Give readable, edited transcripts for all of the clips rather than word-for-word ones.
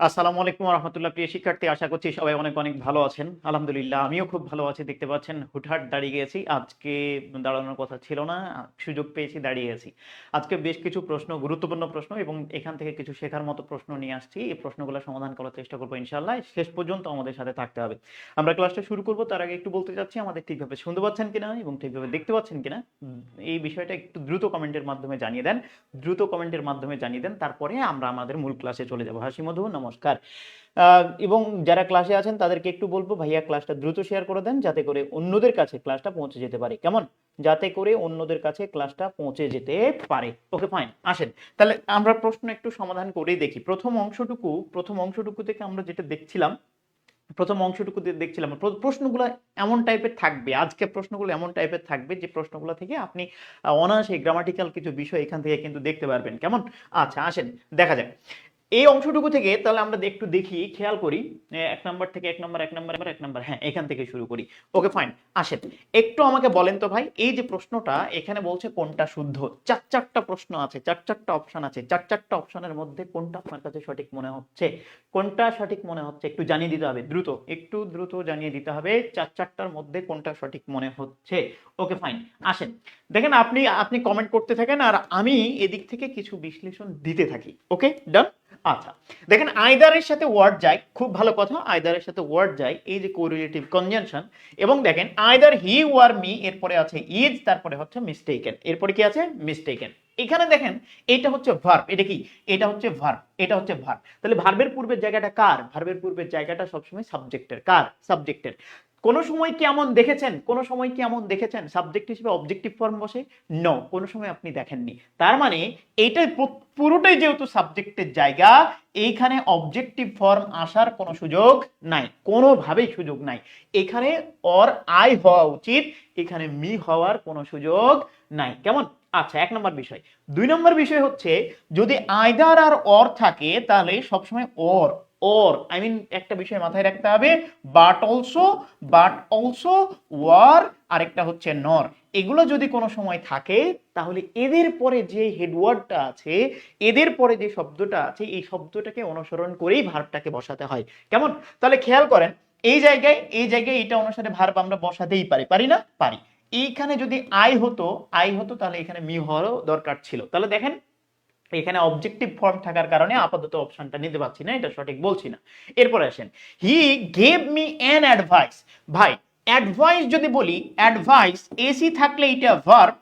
আসসালামু আলাইকুম রহমতুল্লাহ। প্রিয় শিক্ষার্থী, আশা করছি সবাই অনেক অনেক ভালো আছেন। আলহামদুলিল্লাহ আমিও খুব ভালো আছি। দেখতে পাচ্ছেন হুটহাট দাঁড়িয়ে গেছি, আজকে দাঁড়ানোর কথা ছিল না, সুযোগ পেয়েছি দাঁড়িয়ে গেছি। আজকে বেশ কিছু প্রশ্ন, গুরুত্বপূর্ণ প্রশ্ন এবং এখান থেকে কিছু শেখার মতো প্রশ্ন নিয়ে আসছি। এই প্রশ্নগুলো সমাধান করার চেষ্টা করবো ইনশাল্লাহ। শেষ পর্যন্ত আমাদের সাথে থাকতে হবে। আমরা ক্লাসটা শুরু করবো তার আগে একটু বলতে চাচ্ছি আমাদের ঠিকভাবে শুনতে পাচ্ছেন কিনা এবং ঠিকভাবে দেখতে পাচ্ছেন কিনা এই বিষয়টা একটু দ্রুত কমেন্টের মাধ্যমে জানিয়ে দেন। তারপরে আমরা আমাদের মূল ক্লাসে চলে যাবো। হাসি মধু নমস্কার। এবং যারা ক্লাসে আছেন তাদেরকে একটু বলবো, ভাইয়া ক্লাসটা দ্রুত শেয়ার করে দেন যাতে করে অন্যদের কাছে ক্লাসটা পৌঁছে যেতে পারে। কেমন? যাতে করে অন্যদের কাছে ক্লাসটা পৌঁছে যেতে পারে। ওকে ফাইন, আসেন তাহলে আমরা প্রশ্ন একটু সমাধান করেই দেখি। প্রথম অংশটুকু থেকে আমরা যেটা দেখছিলাম, প্রশ্নগুলো এমন টাইপের থাকবে। আজকে প্রশ্নগুলো এমন টাইপের থাকবে যে প্রশ্নগুলো থেকে আপনি অনায়াসে গ্রামাটিক্যাল কিছু বিষয় এখান থেকে কিন্তু দেখতে পারবেন। কেমন? আচ্ছা আসেন দেখা যাক এই অংশটুকু থেকে। তাহলে আমরা একটু দেখি, খেয়াল করি। এক নাম্বার থেকে এক নাম্বার, হ্যাঁ এখান থেকে শুরু করি। ওকে ফাইন, আসেন একটু আমাকে বলেন তো ভাই, এই যে প্রশ্নটা এখানে বলছে কোনটা শুদ্ধ, চারটা প্রশ্ন আছে, চারটা অপশন আছে, চারটা অপশনের মধ্যে কোনটা আপনার কাছে সঠিক মনে হচ্ছে? কোনটা সঠিক মনে হচ্ছে একটু জানিয়ে দিতে হবে, একটু দ্রুত জানিয়ে দিতে হবে চারটার মধ্যে কোনটা সঠিক মনে হচ্ছে। ওকে ফাইন, আসেন দেখেন, আপনি কমেন্ট করতে থাকেন আর আমি এদিক থেকে কিছু বিশ্লেষণ দিতে থাকি। ওকে ডান। আচ্ছা দেখেন, আইদারের সাথে ওয়ার্ড যায়, খুব ভালো কথা, আইদারের সাথে ওয়ার্ড যায়, এই যে কোরিলেটিভ কনজাংশন। এবং দেখেন আইদার হি ওয়ার মি, এরপরে আছে ইজ, তারপরে হচ্ছে মিস্টেকেন, এরপরে কি আছে মিস্টেকেন। এখানে দেখেন এটা হচ্ছে ভার্ব, এটা কি? এটা হচ্ছে ভার্ব, এটা হচ্ছে ভার্ব। তাহলে ভার্বের পূর্বের জায়গাটা কার? ভার্বের পূর্বের জায়গাটা সবসময় সাবজেক্টের। কার? সাবজেক্টের। কোন সময় কি এমন দেখেছেন, সাবজেক্ট হিসেবে অবজেক্টিভ ফর্ম বসে? নো, কোন সময় আপনি দেখেননি। তার মানে এইটাই পুরোটাই যেহেতু সাবজেক্টের জায়গা, এইখানে অবজেক্টিভ ফর্ম আসার কোনো সুযোগ নাই, কোনোভাবেই সুযোগ নাই। এখানে অর আই হওয়া উচিত, এখানে মি হওয়ার কোনো সুযোগ নাই। কেমন? আচ্ছা এক নম্বর বিষয়। দুই নম্বর বিষয় হচ্ছে, যদি আইদার আর অর থাকে তাহলে সবসময় অর আই মিন একটা বিষয় মাথায় রাখতে হবে, বাট অলসো ওয়ার, আরেকটা হচ্ছে নর। এগুলো যদি কোনো সময় থাকে তাহলে এদের পরে যে হেডওয়ার্ডটা আছে, এদের পরে যে শব্দটা আছে, এই শব্দটাকে অনুসরণ করেই ভার্বটাকে বসাতে হয়। কেমন? তাহলে খেয়াল করেন, এই জায়গায় এটা অনুসারে ভার্ব আমরা বসাতেই পারি না? পারি। এইখানে যদি আই হতো তাহলে এখানে মি হওয়ারও দরকার ছিল। তাহলে দেখেন এখানে অবজেক্টিভ ফর্ম থাকার কারণে আপাতত অপশনটা নিতে পারছি না, এটা সঠিক বলছি না। এরপরে আসেন, হি গেভ মি অ্যান অ্যাডভাইস। ভাই অ্যাডভাইস যদি বলি, অ্যাডভাইস এসি থাকলে এটা ভার্ব,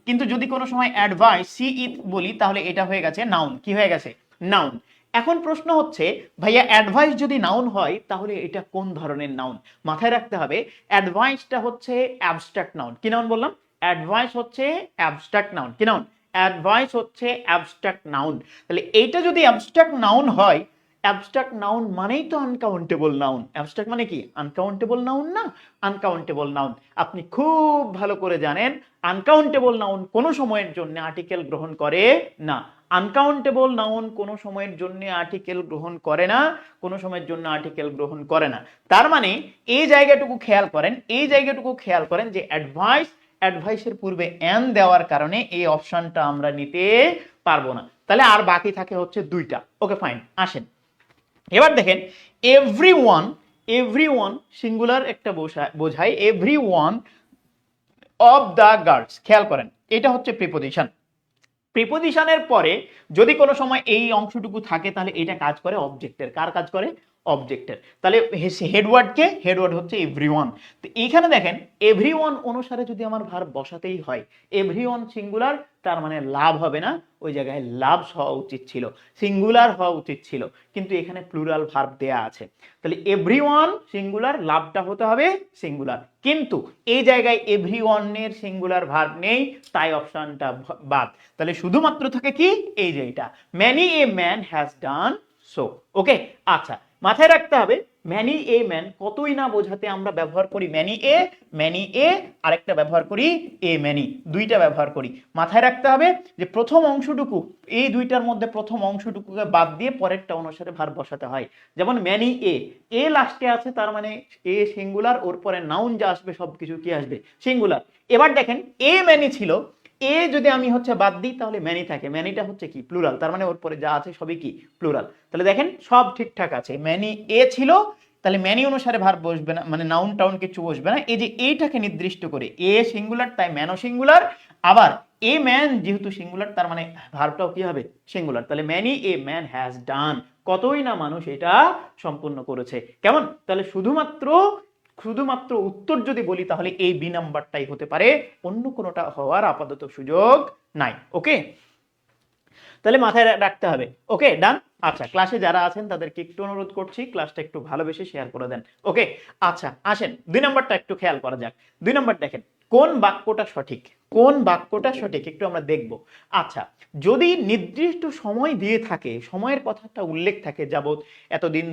কিন্তু যদি কোনো সময় অ্যাডভাইস সি ইট বলি তাহলে এটা হয়ে গেছে নাউন। কি হয়ে গেছে? নাউন। এখন প্রশ্ন হচ্ছে, ভাইয়া অ্যাডভাইস যদি নাউন হয় তাহলে এটা কোন ধরনের নাউন? মাথায় রাখতে হবে অ্যাডভাইসটা হচ্ছে অ্যাবস্ট্রাক্ট নাউন। কি নাউন বললাম? অ্যাডভাইস হচ্ছে অ্যাবস্ট্রাক্ট নাউন। কি নাউন? অ্যাডভাইস হচ্ছে অ্যাবস্ট্রাক্ট নাউন। তাহলে এইটা যদি অ্যাবস্ট্রাক্ট নাউন হয়, অ্যাবস্ট্রাক্ট নাউন মানেই তো আনকাউন্টেবল নাউন। অ্যাবস্ট্রাক্ট মানে কি? আনকাউন্টেবল নাউন না? Uncountable noun. আপনি খুব ভালো করে জানেন আনকাউন্টেবল নাউন কোনো সময়ের জন্য আর্টিকেল গ্রহণ করে না। আনকাউন্টেবল নাউন কোনো সময়ের জন্য আর্টিকেল গ্রহণ করে না, কোনো সময়ের জন্য আর্টিকেল গ্রহণ করে না। তার মানে এই জায়গাটুকু খেয়াল করেন যে অ্যাডভাইসের পূর্বে এন দেওয়ার কারণে এই অপশনটা আমরা নিতে পারবো না। তাহলে আর বাকি থাকে হচ্ছে দুইটা। ওকে ফাইন, আসেন এবার দেখেন, এভরিওয়ান সিঙ্গুলার একটা বোঝায়, এভরিওয়ান অফ দ্য গার্লস। খেয়াল করেন এটা হচ্ছে প্রিপোজিশন। প্রিপোজিশনের পরে যদি কোনো সময় এই অংশটুকু থাকে তাহলে এটা কাজ করে অবজেক্টের। কার কাজ করে? অবজেক্টের। তাহলে হেডওয়ার্ড হচ্ছে এভরিওয়ান। তো এইখানে দেখেন এভরিওয়ান অনুসারে যদি আমার ভার্ব বসাতেই হয়, এভরিওয়ান সিঙ্গুলার, তার মানে লাভ হবে না, ওই জায়গায় লাভস হওয়া উচিত ছিল, সিঙ্গুলার হওয়া উচিত ছিল, কিন্তু এখানে প্লুরাল ভার্ব দেয়া আছে। তাহলে এভরিওয়ান সিঙ্গুলার, লাভটা হতে হবে সিঙ্গুলার, কিন্তু এই জায়গায় এভরিওয়ানের সিঙ্গুলার ভার্ব নেই, তাই অপশনটা বাদ। তাহলে শুধুমাত্র থাকে কি? এই যে এটা, many a man has done so. Okay আচ্ছা, মাথায় রাখতে হবে ম্যানি এ ম্যান কতই না বোঝাতে আমরা ব্যবহার করি ম্যানি এ আরেকটা ব্যবহার করি এ ম্যানি, দুইটা ব্যবহার করি। মাথায় রাখতে হবে যে প্রথম অংশটুকু, এই দুইটার মধ্যে প্রথম অংশটুকুকে বাদ দিয়ে পরেরটা অনুসারে ভার্ব বসাতে হয়। যেমন ম্যানি এ লাস্টে আছে, তার মানে এ সিঙ্গুলার, ওর পরে নাউন যা আসবে সবকিছু কি আসবে সিঙ্গুলার। এবার দেখেন এ ম্যানি ছিল, এ যদি আমি হচ্ছে বাদ দিই তাহলে ম্যানি থাকে, ম্যানিটা হচ্ছে কি প্লুরাল, তার মানে ওর পরে যা আছে সবই কি প্লুরাল। তাহলে দেখেন সব ঠিকঠাক আছে, ম্যানি এ ছিল, তাহলে ম্যানি অনুসারে ভার্ব বসবে না, মানে নাউন টাউন কিছু বসবে না। এই যে এইটাকে নির্দিষ্ট করে এ সিঙ্গুলার তাই ম্যানও সিঙ্গুলার, আবার এ ম্যান যেহেতু সিঙ্গুলার তার মানে ভার্বটাও কি হবে সিঙ্গুলার। তাহলে many a man has done, কতই না মানুষ এটা সম্পূর্ণ করেছে। কেমন? তাহলে শুধুমাত্র উত্তর যদি বলি তাহলে এই বি নাম্বারটাই হতে পারে, অন্য কোনোটা হওয়ার আপাতত সুযোগ নাই। ওকে, তাহলে মাথায় রাখতে হবে। ওকে, ডান। আচ্ছা, ক্লাসে যারা আছেন তাদেরকে একটু অনুরোধ করছি ক্লাসটা একটু ভালোবেসে শেয়ার করে দেন। ওকে, আচ্ছা আসেন 2 নম্বরটা একটু খেয়াল করা যাক। 2 নম্বর দেখেন কোন বাক্যটা সঠিক, কোন বাক্যটা সঠিক একটু আমরা দেখব। আচ্ছা, যদি নির্দিষ্ট সময় দিয়ে থাকে, সময়ের কথাটা উল্লেখ থাকে, যাবত এতদিন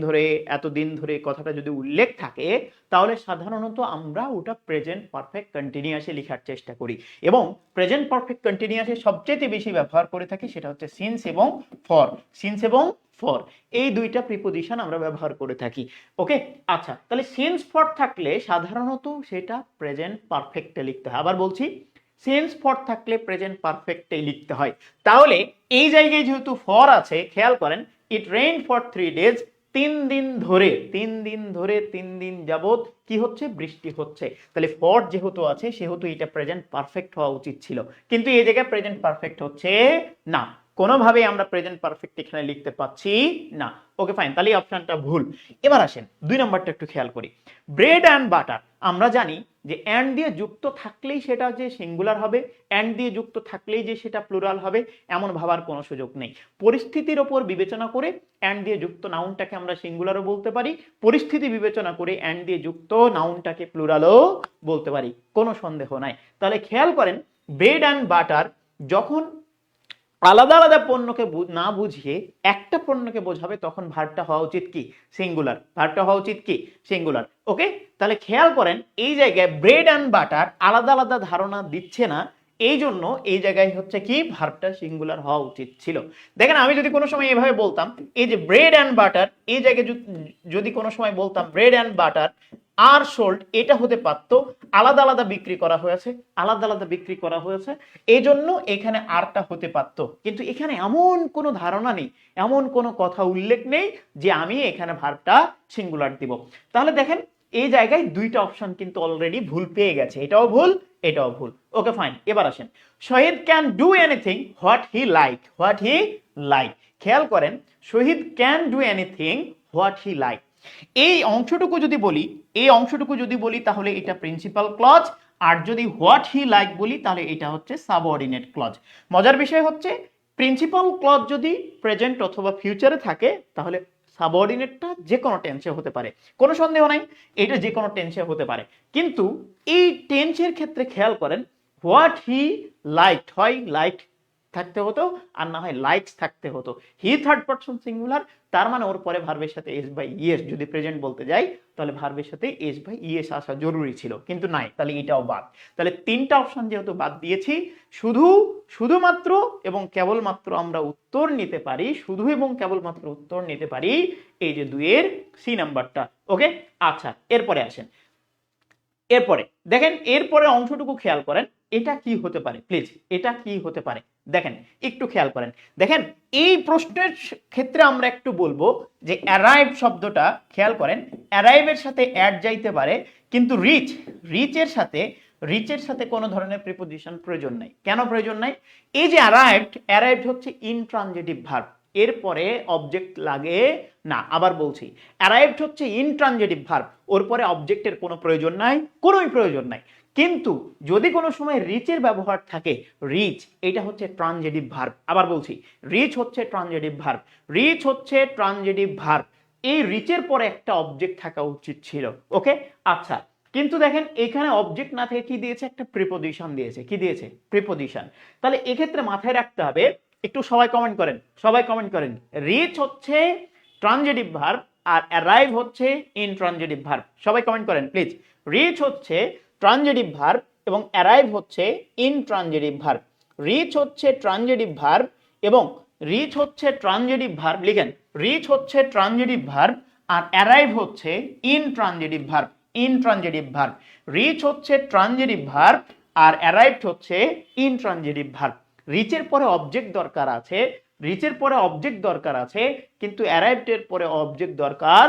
ধরে কথাটা যদি উল্লেখ থাকে, তাহলে সাধারণত আমরা ওটা প্রেজেন্ট পারফেক্ট কন্টিনিউয়াসে লেখার চেষ্টা করি, এবং প্রেজেন্ট পারফেক্ট কন্টিনিউয়াসে সবচেয়ে বেশি ব্যবহার করে থাকি সেটা হচ্ছে সিন্স এবং ফর। সিন্স এবং ফর এই দুইটা প্রিপোজিশন আমরা ব্যবহার করে থাকি। ওকে, আচ্ছা, তাহলে সিন্স ফর থাকলে সাধারণত সেটা প্রেজেন্ট পারফেক্টে লিখতে হয়। আবার বলছি, সিন্স ফর থাকলে প্রেজেন্ট পারফেক্টে লিখতে হয়। তাহলে এই জায়গায় যেহেতু ফর আছে, খেয়াল করেন ইট রেইন ফর 3 days, 3 দিন যাবত কি হচ্ছে, বৃষ্টি হচ্ছে। তাহলে ফর যেহেতু আছে সেহেতু এটা প্রেজেন্ট পারফেক্ট হওয়া উচিত ছিল, কিন্তু এই জায়গায় প্রেজেন্ট পারফেক্ট হচ্ছে না, কোনোভাবেই আমরা প্রেজেন্ট পারফেক্ট এখানে লিখতে পাচ্ছি না। ওকে ফাইন, তাহলে অপশনটা ভুল। এবার আসেন 2 নম্বরটা একটু খেয়াল করি। ব্রেড অ্যান্ড বাটার, আমরা জানি যে অ্যান্ড দিয়ে যুক্ত থাকলেই সেটা যে সিঙ্গুলার হবে, অ্যান্ড দিয়ে যুক্ত থাকলেই যে সেটা প্লুরাল হবে এমন ভাবার কোনো সুযোগ নেই। পরিস্থিতির ওপর বিবেচনা করে অ্যান্ড দিয়ে যুক্ত নাউনটাকে আমরা সিঙ্গুলারও বলতে পারি, পরিস্থিতি বিবেচনা করে অ্যান্ড দিয়ে যুক্ত নাউনটাকে প্লুরালও বলতে পারি, কোনো সন্দেহ নাই। তাহলে খেয়াল করেন ব্রেড অ্যান্ড বাটার যখন আলাদা আলাদা পণ্যকে না বুঝিয়ে একটা পণ্যকে বোঝাবে তখন ভার্বটা হওয়া উচিত কি সিঙ্গুলার, ভার্বটা হওয়া উচিত কি সিঙ্গুলার। ওকে, তাহলে খেয়াল করেন এই জায়গায় ব্রেড অ্যান্ড বাটার আলাদা আলাদা ধারণা দিচ্ছে না, এই জন্য এই জায়গায় হচ্ছে কি ভার্বটা সিঙ্গুলার হওয়া উচিত ছিল। দেখেন আমি যদি কোনো সময় এভাবে বলতাম এই যে ব্রেড অ্যান্ড বাটার, এই জায়গায় যদি কোনো সময় বলতাম bread and butter are sold, এটা হতে পারতো আলাদা আলাদা বিক্রি করা হয়েছে, আলাদা আলাদা বিক্রি করা হয়েছে, এই জন্য এখানে আরটা হতে পারতো। কিন্তু এখানে এমন কোনো ধারণা নেই, এমন কোনো কথা উল্লেখ নেই যে আমি এখানে ভার্বটা সিঙ্গুলার দিব। তাহলে দেখেন এই জায়গায় দুইটা অপশন কিন্তু অলরেডি ভুল পেয়ে গেছে, এটাও ভুল এটাও ভুল। ওকে ফাইন, এবার আসেন Shahid can do anything what he like, what he like. খেয়াল করেন Shahid can do anything what he like, এই অংশটুকু যদি বলি তাহলে এটা প্রিন্সিপাল ক্লজ, আর যদি হোয়াট হি লাইক বলি তাহলে এটা হচ্ছে সাবঅর্ডিনেট ক্লজ। মজার বিষয় হচ্ছে প্রিন্সিপাল ক্লজ যদি প্রেজেন্ট অথবা ফিউচারে থাকে তাহলে সাবঅর্ডিনেটটা যে কোনো টেন্সে হতে পারে, কোনো সন্দেহ নাই, এটা যে কোনো টেন্সে হতে পারে। কিন্তু এই টেন্সের ক্ষেত্রে খেয়াল করেন হোয়াট হি লাইকড হয় লাইকড থাকতে হতো, আর না হয় লাইকস থাকতে হতো। হি থার্ড পারসন সিঙ্গুলার, তার মানে ওর পরে ভার্বের সাথে এস বাই ইএস যদি প্রেজেন্ট বলতে যাই তাহলে ভার্বের সাথে এস বাই ইএস আসা জরুরি ছিল, কিন্তু নাই, তাহলে এটাও বাদ। তাহলে 3টা অপশন যেহেতু বাদ দিয়েছি, শুধুমাত্র এবং কেবলমাত্র আমরা উত্তর নিতে পারি, শুধু এবং কেবলমাত্র উত্তর নিতে পারি এই যে 2-এর সি নাম্বারটা। ওকে, আচ্ছা এরপরে আসেন, এরপরে দেখেন এরপরে অংশটুকু খেয়াল করেন, এটা কি হতে পারে প্লিজ, এটা কি হতে পারে দেখেন, একটু খেয়াল করেন। দেখেন এই প্রশ্নের ক্ষেত্রে আমরা একটু বলবো যে অ্যারাইভ শব্দটা খেয়াল করেন, অ্যারাইভের সাথে অ্যাড যাইতে পারে, কিন্তু রিচের সাথে কোনো ধরনের প্রিপোজিশন প্রয়োজন নাই। কেন প্রয়োজন নাই? এই যে অ্যারাইভড হচ্ছে ইনট্রানজিটিভ ভার্ব, এরপরে অবজেক্ট লাগে না। আবার বলছি অ্যারাইভড হচ্ছে ইনট্রানজিটিভ ভার্ব, ওর পরে অবজেক্টের কোনো প্রয়োজন নাই, কোনোই প্রয়োজন নাই। কিন্তু যদি কোনো সময় রিচের ব্যবহার থাকে, রিচ এটা হচ্ছে ট্রানজিটিভ ভার্ব। আবার বলছি রিচ হচ্ছে ট্রানজিটিভ ভার্ব, এই রিচের পরে একটা অবজেক্ট থাকা উচিত ছিল। ওকে, আচ্ছা, কিন্তু দেখেন এখানে অবজেক্ট না থেকে কি দিয়েছে, একটা প্রিপোজিশন দিয়েছে। কি দিয়েছে? প্রিপোজিশন। তাহলে এক্ষেত্রে মাথায় রাখতে হবে, একটু সবাই কমেন্ট করেন রিচ হচ্ছে ট্রানজিটিভ ভার্ব, আর অ্যারাইভ হচ্ছে ইনট্রানজিটিভ ভার্ব। সবাই কমেন্ট করেন প্লিজ। রিচ হচ্ছে ট্রানজিটিভ ভার্ব এবং অ্যারাইভ হচ্ছে ইনট্রানজিটিভ ভার্ব। রিচ হচ্ছে ট্রানজিটিভ ভার্ব এবং রিচ হচ্ছে ট্রানজিটিভ ভার্ব, লিখেন রিচ হচ্ছে ট্রানজিটিভ ভার্ব আর অ্যারাইভ হচ্ছে intransitive verb. Intransitive verb, reach হচ্ছে ট্রানজিটিভ ভার্ব আর অ্যারাইভড হচ্ছে ইনট্রানজিটিভ ভার্ব। রিচের পরে অবজেক্ট দরকার আছে, রিচের পরে অবজেক্ট দরকার আছে, কিন্তু অ্যারাইভড এর পরে অবজেক্ট দরকার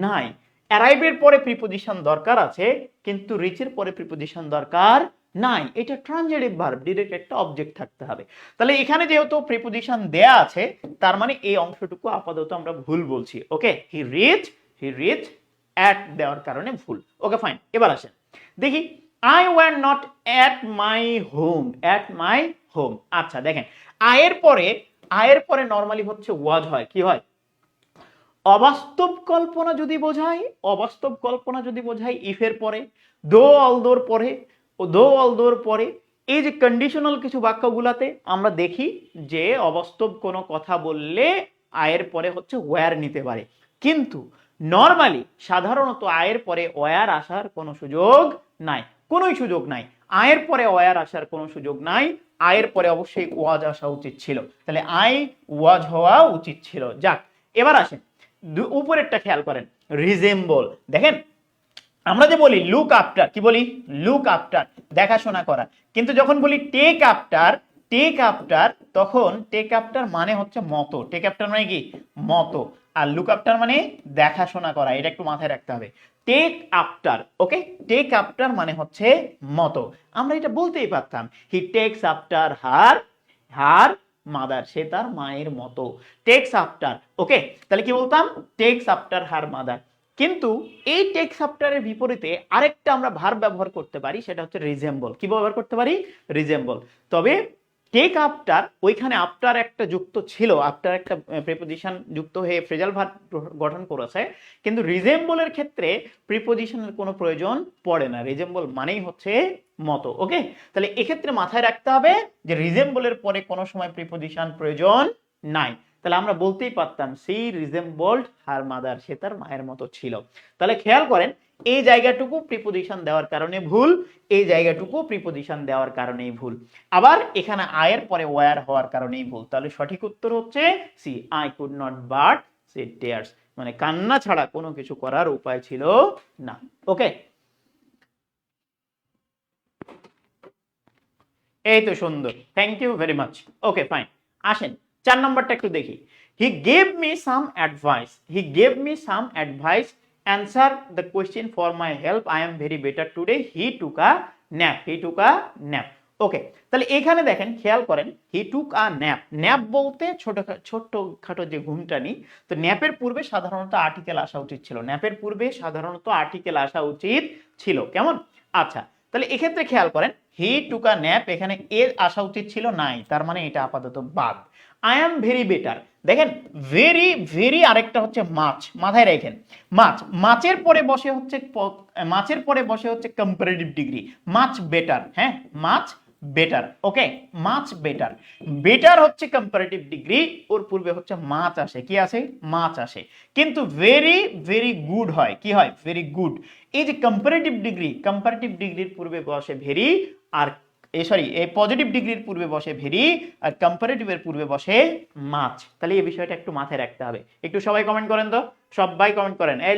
নাই। অ্যারাইভের পরে প্রিপোজিশন দরকার আছে, কিন্তু রিচের পরে প্রিপোজিশন দরকার নাই। এটা ট্রানজিটিভ ভার্ব, ডিরেক্ট একটা অবজেক্ট থাকতে হবে। তাহলে এখানে যেহেতু প্রিপোজিশন দেয়া আছে, তার মানে এই অংশটুকু আপাতত আমরা ভুল বলছি। ওকে, হি রিচ অ্যাট দেওয়ার কারণে ভুল। ওকে ফাইন, এবার আসেন দেখি I were not at my home. At my home, আচ্ছা দেখেন আয়ের পরে নরমালি হচ্ছে ওয়াজ হয়, কি হয়? অবাস্তব কল্পনা যদি বোঝায়, অবাস্তব কল্পনা যদি বোঝায় ইফের পরে, দো অলদোর পরে ও দো অলদোর পরে এই যে কন্ডিশনাল কিছু বাক্যগুলাতে আমরা দেখি যে অবাস্তব কোনো কথা বললে আয়ের পরে হচ্ছে ওয়্যার নিতে পারে, কিন্তু নরমালি সাধারণত আয়ের পরে ওয়্যার আসার কোনো সুযোগ নাই, কোনোই সুযোগ নাই। আয়ের পরে ওয়্যার আসার কোনো সুযোগ নাই, আয়ের পরে অবশ্যই ওয়াজ আসা উচিত ছিল। তাহলে আই ওয়াজ হওয়া উচিত ছিল। যাক, এবার আসেন উপরেরটা খেয়াল করেন, রিজেম্বল। দেখেন আমরা যে বলি লুক আফটার, কি বলি? লুক আফটার, দেখাশোনা করা। কিন্তু যখন বলি টেক আফটার, তখন টেক আফটার মানে হচ্ছে মতো। টেক আফটার মানে কি? মতো। আর লুক আফটার মানে দেখাশোনা করা, এটা একটু মাথায় রাখতে হবে। Take after, okay, take after মানে হচ্ছে মতো। আমরা এটা বলতেই পারতাম, he takes after her mother, সে তার মায়ের মতো। টেকস আফটার, ওকে, তাহলে কি বলতাম? Takes after her mother. কিন্তু এই টেকস আফটারের বিপরীতে আরেকটা আমরা ভার্ব ব্যবহার করতে পারি, সেটা হচ্ছে রিজেম্বল। কি ব্যবহার করতে পারি? রিজেম্বল। তবে টেক আফটার, ওইখানে আফটার একটা যুক্ত ছিল, আফটার একটা প্রিপোজিশন যুক্ত হয়ে ফ্রেজাল ভার্ব গঠন করেছে, কিন্তু রিজেম্বলের ক্ষেত্রে প্রিপোজিশনের কোনো প্রয়োজন পড়ে না। রিজেম্বল মানেই হচ্ছে মতো। ওকে, তাহলে এক্ষেত্রে মাথায় রাখতে হবে যে রিজেম্বলের পরে কোনো সময় প্রিপোজিশন প্রয়োজন নাই। তাহলে আমরা বলতেই পারতাম সি রিজেম্বলড হার মাদার, সে তার মায়ের মতো ছিল। তাহলে খেয়াল করেন এই জায়গাটুকু প্রিপোজিশন দেওয়ার কারণে ভুল, এই জায়গাটুকু প্রিপোজিশন দেওয়ার কারণেই ভুল, আবার এখানে আয়ের পরে ওয়্যার হওয়ার কারণেই ভুল। তাহলে সঠিক উত্তর হচ্ছে C, I could not but say tears, মানে কান্না ছাড়া কোনো কিছু করার উপায় ছিল না। ওকে, এই তো সুন্দর, thank you very much. Okay fine, আসেন 4 নম্বরটা একটু দেখি। He gave me some advice, he gave me some advice, answer the question for my help, I am very better today, he took a nap, he took a nap. Okay, তাহলে এখানে দেখেন খেয়াল করেন, হি took a nap. Nap বলতে ছোটখাটো যে ঘুমটা নি, তো ন্যাপের পূর্বে সাধারণত আর্টিকেল আসা উচিত ছিল, ন্যাপের পূর্বে সাধারণত আর্টিকেল আসা উচিত ছিল, কেমন? আচ্ছা, তাহলে এক্ষেত্রে খেয়াল করেন হি টুক আ ন্যাপ, এখানে এ আসা উচিত ছিল নাই, তার মানে এটা আপাতত বাদ। আই এম ভেরি বেটার, দেখেন ভেরি ভেরি আরেকটা হচ্ছে মাছ, মাথায় রাখেন মাছ, মাছের পরে বসে হচ্ছে কম্পারেটিভ ডিগ্রি, মাছ বেটার। হ্যাঁ, মাছ বেটার। ওকে, মাছ বেটার, বেটার হচ্ছে কম্পারেটিভ ডিগ্রি, ওর পূর্বে হচ্ছে মাছ আসে, কি আসে? মাছ আসে। কিন্তু ভেরি ভেরি গুড হয়, কি হয়? Very good. এই যে কম্পারেটিভ ডিগ্রির পূর্বে বসে ভেরি, আর এই পজিটিভ ডিগ্রির পূর্বে বসে ভেরি, আর কম্পারেটিভের পূর্বে বসে মাছ। তাহলে এই বিষয়টা একটু মাথায় রাখতে হবে। একটু সবাই কমেন্ট করেন তো, সবাই কমেন্ট করেন, এই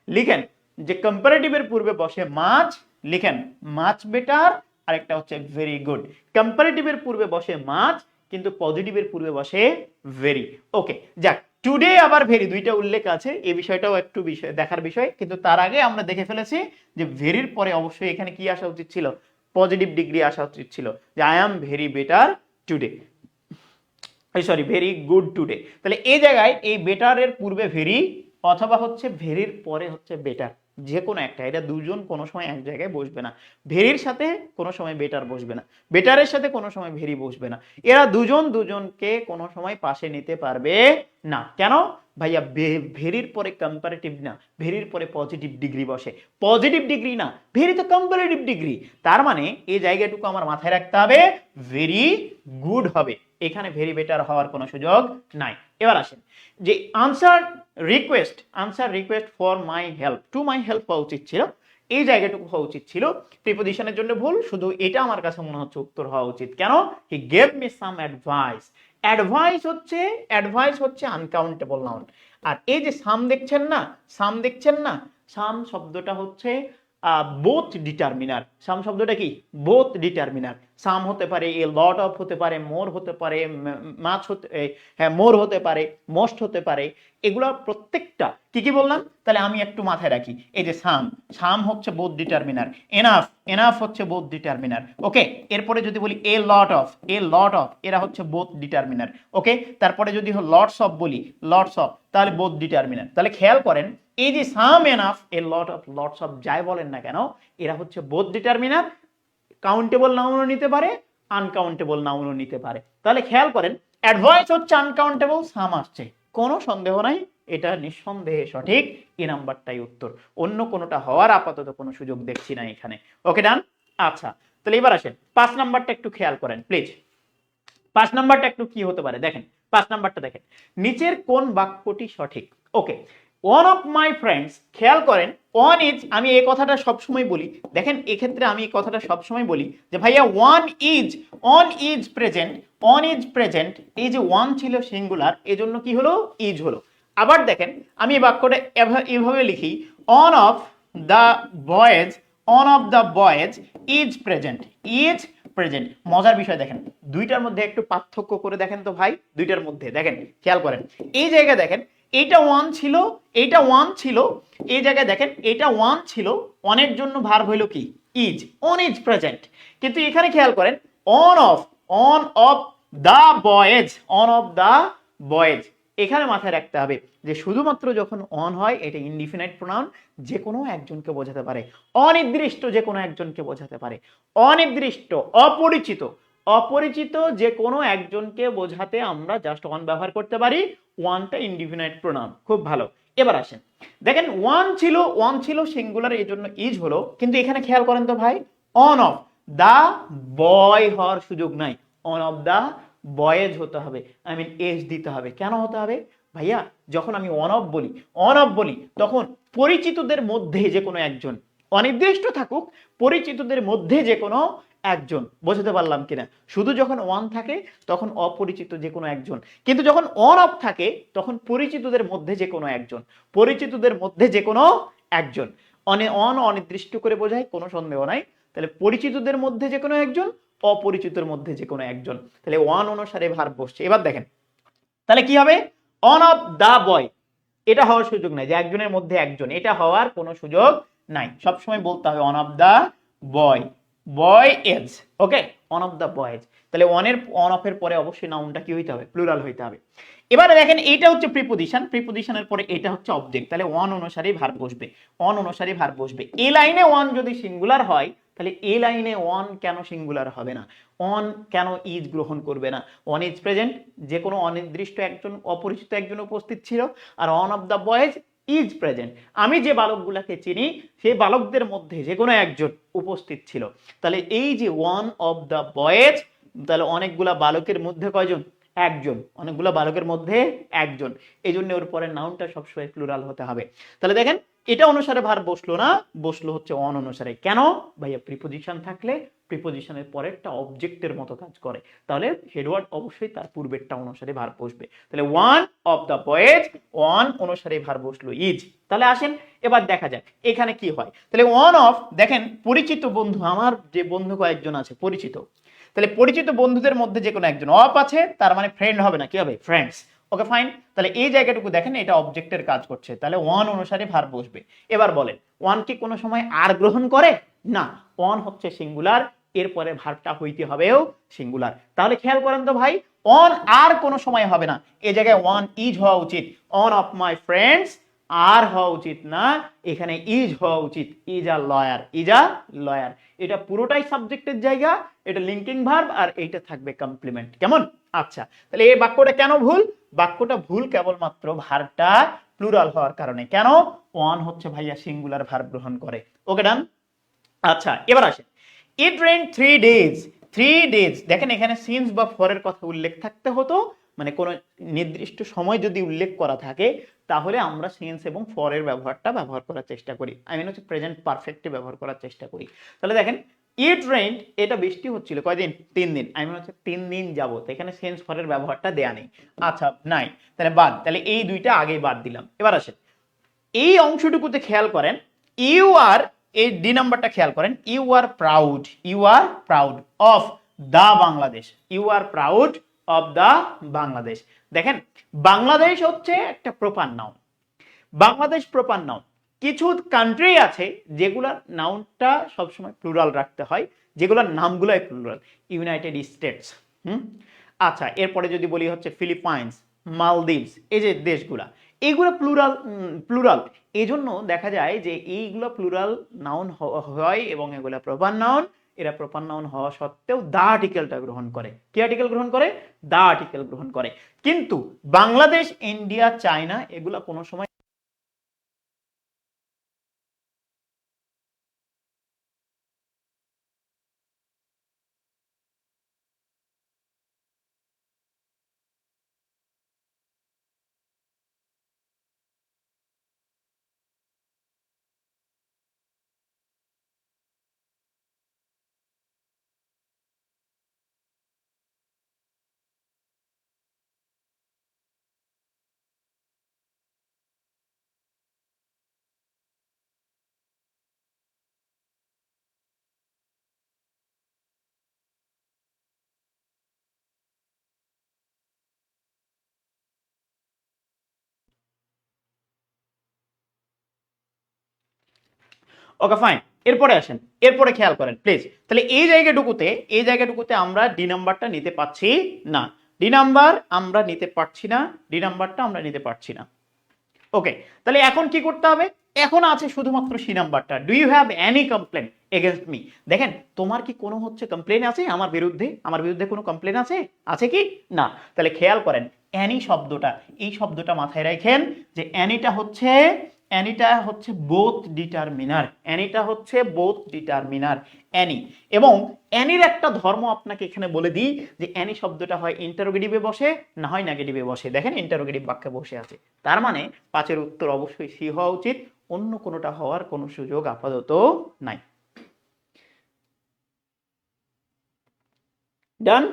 লিখেন যে কম্পারেটিভের পূর্বে বসে মাছ, লিখেন মাছ বেটার, আরেকটা হচ্ছে ভেরি গুড। কম্পারেটিভের পূর্বে বসে মাছ, কিন্তু পজিটিভের পূর্বে বসে ভেরি। ওকে, যাক, টুডে আবার ভেরি দুইটা উল্লেখ আছে, এই বিষয়টাও একটু দেখার বিষয়, কিন্তু তার আগে আমরা দেখে ফেলেছি যে ভেরির পরে অবশ্যই এখানে কি আসা উচিত ছিল? পজিটিভ ডিগ্রি আসা উচিত ছিল, যে I am very better today, sorry very good today. তাহলে এই জায়গায় এই বেটারের পূর্বে ভেরি অথবা হচ্ছে ভেরির পরে হচ্ছে বেটার, যে কোনো একটা, এটা দুজন কোনো সময় এক জায়গায় বসবে না। ভেরির সাথে কোনো সময় বেটার বসবে না, বেটারের সাথে কোনো সময় ভেরি বসবে না, এরা দুজনকে কোনো সময় পাশে নিতে পারবে না। কেন ভাইয়া? ভেরির পরে কম্পারেটিভ না, ভেরির পরে পজিটিভ ডিগ্রি বসে, পজিটিভ ডিগ্রি না, ভেরি তো কম্পারেটিভ ডিগ্রি। তার মানে এই জায়গাটুকু আমার মাথায় রাখতে হবে, ভেরি গুড হবে, এখানে ভেরি বেটার হওয়ার কোনো সুযোগ নাই। এবার আসেন যে answer request for my help, to my help হওয়া উচিত ছিল, এই জায়গাটুকু হওয়া উচিত ছিল। প্রিপোজিশনের জন্য ভুল, শুধু এটা আমার কাছে মনে হচ্ছে উত্তর হওয়া উচিত। কেন? হি gave me some advice. Advice হচ্ছে আনকাউন্টেবল নাউন। আর এই যে সাম দেখছেন না, সাম শব্দটা হচ্ছে বোথ ডিটারমিনার। সাম শব্দটা কি? Both determiner. সাম হতে পারে, এ লট অফ হতে পারে, মোর হতে পারে, মাছ হতে, হ্যাঁ মোর হতে পারে, মোস্ট হতে পারে। এগুলো প্রত্যেকটা কি বললাম? তাহলে আমি একটু মাথায় রাখি, এই যে সাম হচ্ছে বোথ ডিটারমিনার, এনাফ হচ্ছে বোথ ডিটারমিনার। ওকে, এরপরে যদি বলি এ লট অফ এরা হচ্ছে বোথ ডিটারমিনার। ওকে, তারপরে যদি লটস অফ বলি, লটস অফ, তাহলে বোথ ডিটারমিনার। তাহলে খেয়াল করেন এই যে সাম, এনাফ, এ লটস অফ যাই বলেন না কেন, এরা হচ্ছে বোথ ডিটারমিনার। কাউন্টেবল নাউনও নিতে পারে, আনকাউন্টেবল নাউনও নিতে পারে। তাহলে খেয়াল করেন অ্যাডভাইস হচ্ছে আনকাউন্টেবল, সাম আসছে, কোনো সন্দেহ নাই, এটা নিঃসন্দেহে সঠিক। এই নাম্বারটাই উত্তর, অন্য কোনোটা হওয়ার আপাতত কোনো সুযোগ দেখছি না এখানে। ওকে ডান। আচ্ছা, তাহলে এবার আসেন 5 নাম্বারটা একটু খেয়াল করেন প্লিজ। 5 নাম্বারটা একটু কি হতে পারে দেখেন, 5 নাম্বারটা দেখেন, নিচের কোন বাক্যটি সঠিক? ওকে, ওয়ান অফ মাই ফ্রেন্ডস, খেয়াল করেন ওয়ান ইজ, আমি এই কথাটা সবসময় বলি, দেখেন এক্ষেত্রে আমি এই কথাটা সবসময় বলি যে ভাইয়া ওয়ান ইজ প্রেজেন্ট, এই যে ওয়ান ছিল সিঙ্গুলার, এজন্য কি হলো? ইজ হলো। আবার দেখেন আমি এই বাক্যটা এভাবে লিখি, on of the boys is present. মজার বিষয় দেখেন, দুইটার মধ্যে একটু পার্থক্য করে দেখেন তো ভাই, দুইটার মধ্যে দেখেন, খেয়াল করেন এই জায়গায় দেখেন এইটা ওয়ান ছিল, এই জায়গায় দেখেন এটা ওয়ান ছিল, অনের জন্য ভার্ব হইল কি? Is, on is present. কিন্তু এখানে খেয়াল করেন অন অফ দা বয়েজ, এখানে মাথায় রাখতে হবে যে শুধুমাত্র যখন অন হয় এটা ইনডিফিনাইট প্রোনাউন, যে কোনো একজনকে বোঝাতে পারে, অনির্দিষ্ট যে কোনো একজনকে বোঝাতে পারে, অনির্দিষ্ট, অপরিচিত যে কোনো একজনকে বোঝাতে আমরা জাস্ট ওয়ান ব্যবহার করতে পারি, ওয়ানটা ইনডিফিনাইট প্রোনাউন। খুব ভালো। এবার আসেন দেখেন ওয়ান ছিল সিঙ্গুলার, এই জন্য ইজ হলো, কিন্তু এখানে খেয়াল করেন তো ভাই অন অফ দা বয় হওয়ার সুযোগ নাই, অন অফ দা বয়েজ হতে হবে, এজ দিতে হবে। কেন হতে হবে ভাইয়া? যখন আমি অন অফ বলি তখন পরিচিতদের মধ্যে যে কোনো একজন, অনির্দিষ্ট থাকুক, পরিচিতদের মধ্যে যে কোনো একজন, বোঝাতে পারলাম কিনা? শুধু যখন ওয়ান থাকে তখন অপরিচিত যে কোনো একজন, কিন্তু যখন অন অফ থাকে তখন পরিচিতদের মধ্যে যে কোনো একজন, অনির্দিষ্ট করে বোঝায়, কোনো সন্দেহ নাই। তাহলে পরিচিতদের মধ্যে যে কোনো একজন, অপরিচিতর মধ্যে যে কোনো একজন, তাহলে ওয়ান অনুসারে ভার্ব বসছে। এবার দেখেন তাহলে কি হবে? অন অফ দা বয়, এটা হওয়ার সুযোগ নাই, যে একজনের মধ্যে একজন, এটা হওয়ার কোনো সুযোগ নাই। সবসময় বলতে হবে one of the boys. Okay, one of the boys. তাহলে অন অফ এর পরে অবশ্যই নাউনটা কি হইতে হবে? প্লুরাল হইতে হবে। এবারে দেখেন এইটা হচ্ছে প্রিপোজিশনের পরে এটা হচ্ছে অবজেক্ট, তাহলে ওয়ান অনুসারেই ভার্ব বসবে। এই লাইনে ওয়ান যদি সিঙ্গুলার হয় তাহলে এই লাইনে ওয়ান কেন সিঙ্গুলার হবে না? অন কেন ইজ গ্রহণ করবে না? অন ইজ প্রেজেন্ট, যে কোনো অনির্দিষ্ট একজন, অপরিচিত একজন উপস্থিত ছিল, আর one of the boys is present, আমি যে বালকগুলাকে চিনি সেই বালকদের মধ্যে যে কোনো একজন উপস্থিত ছিল। তাহলে এই যে ওয়ান অফ দা বয়েজ, তাহলে অনেকগুলা বালকের মধ্যে কয়জন? একজন, অনেকগুলো বালকের মধ্যে একজন, এই জন্য ওর পরে নাউনটা সবসময় প্লুরাল হতে হবে। তাহলে দেখেন এটা অনুসারে ভার্ব বসলো না, বসলো হচ্ছে অন অনুসারে। কেন ভাইয়া? প্রিপোজিশন থাকলে প্রিপোজিশনের পরেরটা অবজেক্টের মতো কাজ করে, তাহলে হেডওয়ার্ড অবশ্যই তার পূর্বেরটা অনুসারে ভার্ব বসবে। তাহলে one of the boys, one অনুসারে ভার্ব বসলো ইজ। তাহলে আসেন এবার দেখা যাক এখানে কি হয়। তাহলে ওয়ান অফ, দেখেন পরিচিত বন্ধু, আমার যে বন্ধু কয়েকজন আছে পরিচিত, তাহলে পরিচিত বন্ধুদের মধ্যে যে কোনো একজন, অফ আছে তার মানে ফ্রেন্ড হবে না, কি হবে? ফ্রেন্ডস। Okay fine. তাহলে এই জায়গাটুকু দেখেন এটা অবজেক্টের কাজ করছে, তাহলে ওয়ান অনুসারে ভার্ব বসবে। এবার বলেন ওয়ান কি কোনো সময় আর গ্রহণ করে? না, ওয়ান হচ্ছে সিঙ্গুলার, এরপরে ভার্বটা হইতে হবেও সিঙ্গুলার। তাহলে খেয়াল করেন তো ভাই, অন আর কোনো সময় হবে না, এই জায়গায় ওয়ান ইজ হওয়া উচিত। অন অফ মাই ফ্রেন্ডস আর হওয়া উচিত না, এখানে ইজ হওয়া উচিত। ইজ আ লয়ার, এটা পুরোটাই সাবজেক্টের জায়গা, এটা লিঙ্কিং ভার্ব, আর এইটা থাকবে কমপ্লিমেন্ট। কেমন? আচ্ছা, তাহলে এই বাক্যটা কেন ভুল? বাক্যটা ভুল কেবলমাত্র ভার্বটা প্লুরাল হওয়ার কারণে। কেন? ওয়ান হচ্ছে ভাইয়া সিঙ্গুলার ভার্ব গ্রহণ করে। ওকে ডান। আচ্ছা, এবার আসেন ইট রেইন 3 days, 3 days, দেখেন এখানে সিন্স বা ফরের কথা উল্লেখ থাকতে হতো, মানে কোনো নির্দিষ্ট সময় যদি উল্লেখ করা থাকে তাহলে আমরা সিন্স এবং ফরের ব্যবহারটা ব্যবহার করার চেষ্টা করি, আই মিন হচ্ছে প্রেজেন্ট পারফেক্টে ব্যবহার করার চেষ্টা করি। তাহলে দেখেন ইট রেইনড, এটা বৃষ্টি হচ্ছিল কয়দিন? 3 দিন, আই মিন হচ্ছে 3 দিন যাবত, এখানে সেন্স ফরের ব্যবহারটা দেয়া নেই, আচ্ছা নাই, তাহলে বাদ, তাহলে এই দুইটা আগেই বাদ দিলাম। এবার আসেন এই অংশটুকুতে খেয়াল করেন, ইউ আর, এই ডি নাম্বারটা খেয়াল করেন, you are proud, you are proud of the Bangladesh, you are proud of the Bangladesh. দেখেন বাংলাদেশ হচ্ছে একটা proper noun, Bangladesh proper noun. কিছু কান্ট্রি আছে যেগুলোর নাউনটা সবসময় প্লুরাল রাখতে হয়, যেগুলোর নামগুলোই প্লুরাল, ইউনাইটেড স্টেটস, আচ্ছা এরপরে যদি বলি হচ্ছে ফিলিপাইন্স, মালদ্বীপস, এই যে দেশগুলা, এইগুলো প্লুরাল, প্লুরাল, এই জন্য দেখা যায় যে এইগুলো প্লুরাল নাউন হয় এবং এগুলো প্রপার নাউন। এরা প্রপার নাউন হওয়া সত্ত্বেও দা আর্টিকেলটা গ্রহণ করে, কি আর্টিকেল গ্রহণ করে? দা আর্টিকেল গ্রহণ করে। কিন্তু বাংলাদেশ, ইন্ডিয়া, চায়না এগুলা কোনো সময় ওকে ফাইন, এরপরে আসেন, এরপরে খেয়াল করেন প্লিজ। তাহলে এই জায়গাটুকুতে, এই জায়গাটুকুতে আমরা ডি নাম্বারটা নিতে পারছি না, ডি নাম্বার আমরা নিতে পারছি না, ডি নাম্বারটা আমরা নিতে পারছি না। ওকে, তাহলে এখন কি করতে হবে? এখন আছে শুধুমাত্র সি নাম্বারটা, do you have any complain against me? দেখেন তোমার কি কোনো হচ্ছে কমপ্লেন আছে আমার বিরুদ্ধে? আমার বিরুদ্ধে কোনো কমপ্লেন আছে? আছে কি না? তাহলে খেয়াল করেন অ্যানি শব্দটা, এই শব্দটা মাথায় রাখেন যে অ্যানিটা হচ্ছে, অ্যানিটা হচ্ছে বোথ ডিটারমিনার, অ্যানিটা হচ্ছে বোথ ডিটারমিনার, অ্যানি। এবং অ্যানির একটা ধর্ম আপনাকে এখানে বলে দিই যে অ্যানি শব্দটা হয় ইন্টারোগেটিভে বসে, না হয় নেগেটিভে বসে। দেখেন ইন্টারোগেটিভ বাক্যে বসে আছে, তার মানে পাঁচের উত্তর অবশ্যই সি হওয়া উচিত, অন্য কোনোটা হওয়ার কোনো সুযোগ আপাতত নাই। ডান,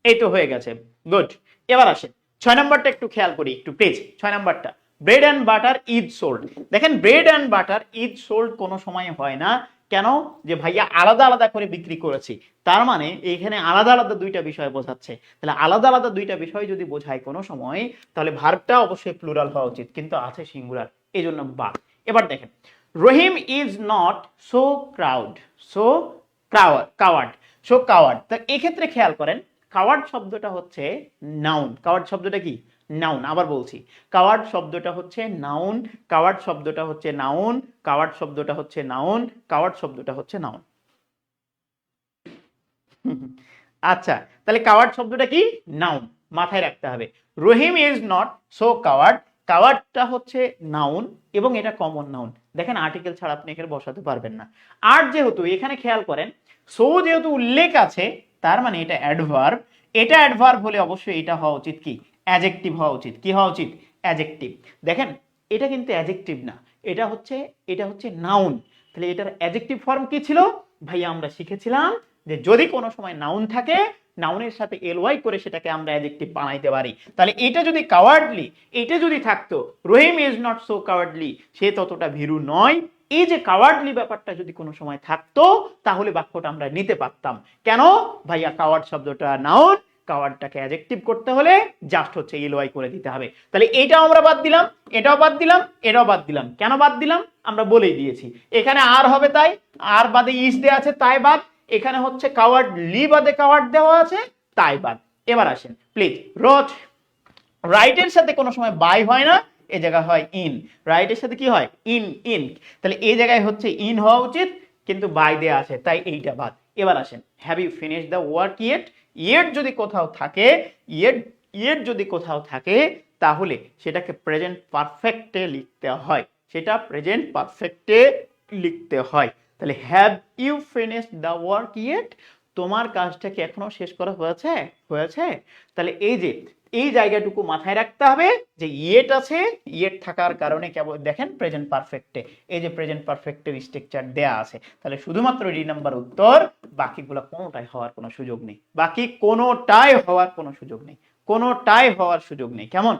এই তো হয়ে গেছে, গুড। এবার আসে 6 নাম্বারটা একটু খেয়াল করি একটু প্লিজ। 6 নাম্বারটা, bread and butter is sold. দেখেন bread and butter is sold কোনো সময় হয় না, কেন? যে ভাইয়া আলাদা আলাদা করে বিক্রি করেছি, তার মানে এইখানে আলাদা আলাদা দুইটা বিষয় বোঝাচ্ছে। তাহলে আলাদা আলাদা দুইটা বিষয় যদি বোঝায় কোনো সময়, তাহলে ভার্বটা অবশ্যই প্লুরাল হওয়া উচিত, কিন্তু আছে সিঙ্গুলার, এই জন্য বাদ। এবার দেখেন Rahim is not so crowd, so coward, so coward. তা এক্ষেত্রে খেয়াল করেন কাওয়ার্ড শব্দটা হচ্ছে নাউন, কাওয়ার্ড শব্দটা কি? নাউন। আবার বলছি কাওয়ার্ড শব্দটা হচ্ছে নাউন, কাওয়ার্ড শব্দটা হচ্ছে নাউন, কাওয়ার্ড শব্দটা হচ্ছে নাউন, কাওয়ার্ড শব্দটা হচ্ছে নাউন। আচ্ছা তাহলে কাওয়ার্ড শব্দটা কি? নাউন, মাথায় রাখতে হবে। রহিম ইজ নট সো কাওয়ার্ড, কাওয়ার্ডটা হচ্ছে নাউন এবং এটা কমন নাউন। দেখেন আর্টিকেল ছাড়া আপনি এখানে বসাতে পারবেন না। আর যেহেতু এখানে খেয়াল করেন সো যেহেতু উল্লেখ আছে, তার মানে এটা অ্যাডভার্ব, এটা অ্যাডভার্ব হলে অবশ্যই এটা হওয়া উচিত কি? অ্যাডজেক্টিভ হওয়া উচিত। কি হওয়া উচিত? অ্যাডজেক্টিভ। দেখেন এটা কিন্তু অ্যাডজেক্টিভ না, এটা হচ্ছে নাউন। তাহলে এটার অ্যাডজেক্টিভ ফর্ম কি ছিল ভাইয়া? আমরা শিখেছিলাম যে যদি কোনো সময় নাউন থাকে, নাউনের সাথে এলওয়াই করে সেটাকে আমরা অ্যাডজেক্টিভ বানাইতে পারি। তাহলে এটা যদি কাওয়ার্ডলি, এটা যদি থাকতো রহিম ইজ নট সো কাওয়ার্ডলি, সে ততটা ভীরু নয়, এই যে কাওয়ার্ডলি ব্যাপারটা যদি কোনো সময় থাকতো তাহলে বাক্যটা আমরা নিতে পারতাম। কেন ভাইয়া? কাওয়ার্ড শব্দটা নাউন, কাওয়ার্ডটাকে অ্যাডজেক্টিভ করতে হলে জাস্ট হচ্ছে এলওয়াই করে দিতে হবে। তাহলে এটাও আমরা বাদ দিলাম, এটাও বাদ দিলাম, এটাও বাদ দিলাম। কেন বাদ দিলাম আমরা বলেই দিয়েছি, এখানে আর হবে তাই, আর বাদে ইজ দেয়া আছে তাই বাদ, এখানে হচ্ছে কাওয়ার্ডলি বাদে কাওয়ার্ড দেওয়া আছে তাই বাদ। এবার আসেন প্লিজ, রোজ রাইটের সাথে কোনো সময় বাই হয় না, এই জায়গায় হয় ইন। রাইটের সাথে কি হয়? In, in. তাহলে এই জায়গায় হচ্ছে ইন হওয়া উচিত, কিন্তু বাই দেয়া আছে তাই এইটা বাদ। এবার আসেন, have you finish the work yet? Yet যদি কোথাও থাকে, ইয়েট যদি কোথাও থাকে তাহলে সেটাকে প্রেজেন্ট পারফেক্টে লিখতে হয়, সেটা প্রেজেন্ট পারফেক্টে লিখতে হয়। তাহলে have you finished the work yet, তোমার কাজটা কি এখনো শেষ করা হয়েছে? হয়েছে। তাহলে এই যে এই জায়গাটুকু মাথায় রাখতে হবে যে ইয়েট আছে, ইয়েট থাকার কারণে কেবল দেখেন প্রেজেন্ট পারফেক্টে এই যে প্রেজেন্ট পারফেক্টের স্ট্রাকচার দেয়া আছে, তাহলে শুধুমাত্র ডি নাম্বার উত্তর, বাকিগুলো কোনোটাই হওয়ার কোনো সুযোগ নেই, বাকি কোনোটাই হওয়ার কোনো সুযোগ নেই, কোনোটাই হওয়ার সুযোগ নেই। কেমন?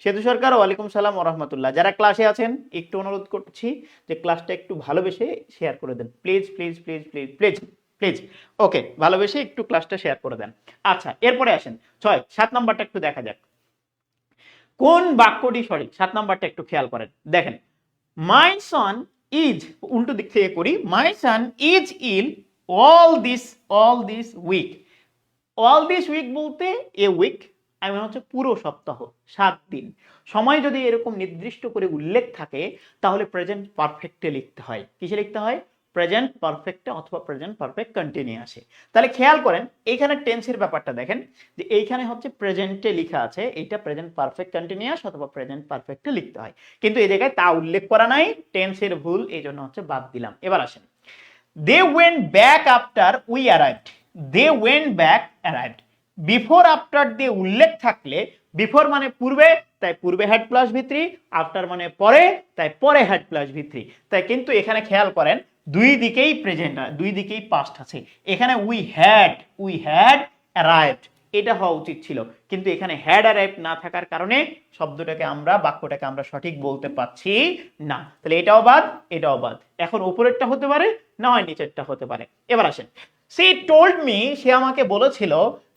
সেতু সরকার, ওয়ালাইকুম সালাম ওয়া রাহমাতুল্লাহ। যারা ক্লাসে আছেন একটু অনুরোধ করছি যে ক্লাসটা একটু ভালোবেসে শেয়ার করে দেন, please please please please please please. Okay, ভালোবেসে একটু ক্লাসটা শেয়ার করে দেন। আচ্ছা, এরপরে আসেন 7 নাম্বারটা একটু দেখা যাক কোন বাক্যটি সঠিক। 7 নাম্বারটা একটু খেয়াল করেন, দেখেন মাই সন ইজ, উল্টো দিক থেকে করি, my son is ill all this week. All this week বলতে এ উইক, আমি মনে হচ্ছে পুরো সপ্তাহ, 7 দিন। সময় যদি এরকম নির্দিষ্ট করে উল্লেখ থাকে তাহলে প্রেজেন্ট পারফেক্টে লিখতে হয়। কিসে লিখতে হয়? প্রেজেন্ট পারফেক্টে অথবা প্রেজেন্ট পারফেক্ট কন্টিনিউয়াসে। তাহলে খেয়াল করেন এইখানে টেন্সের ব্যাপারটা দেখেন যে এইখানে হচ্ছে প্রেজেন্টে লেখা আছে, এইটা প্রেজেন্ট পারফেক্ট কন্টিনিউয়াস অথবা প্রেজেন্ট পারফেক্টে লিখতে হয়, কিন্তু এই জায়গায় তা উল্লেখ করা নাই, টেন্সের ভুল, এই জন্য হচ্ছে বাদ দিলাম। এবার আসেন, they went back after we arrived, they went back arrived, before after দিয়ে উল্লেখ থাকলে, বিফোর মানে পূর্বে, তাই পূর্বে হ্যাড প্লাস ভি3, আফটার মানে পরে, তাই পরে হ্যাড প্লাস ভি3। তাই কিন্তু এখানে খেয়াল করেন দুই দিকেই প্রেজেন্ট, দুই দিকেই পাস্ট আছে। এখানে উই হ্যাড অ্যারাইভড এটা হওয়া উচিত ছিল, কিন্তু এখানে হ্যাড অ্যারাইভড না থাকার কারণে শব্দটাকে আমরা, বাক্যটাকে আমরা সঠিক বলতে পারছি না। তাহলে এটাও বাদ, এটাও বাদ। এখন উপরেরটা হতে পারে, না হয় নিচেরটা হতে পারে। এবার আসেন, সি টোল্ড মি, সে আমাকে বলেছিল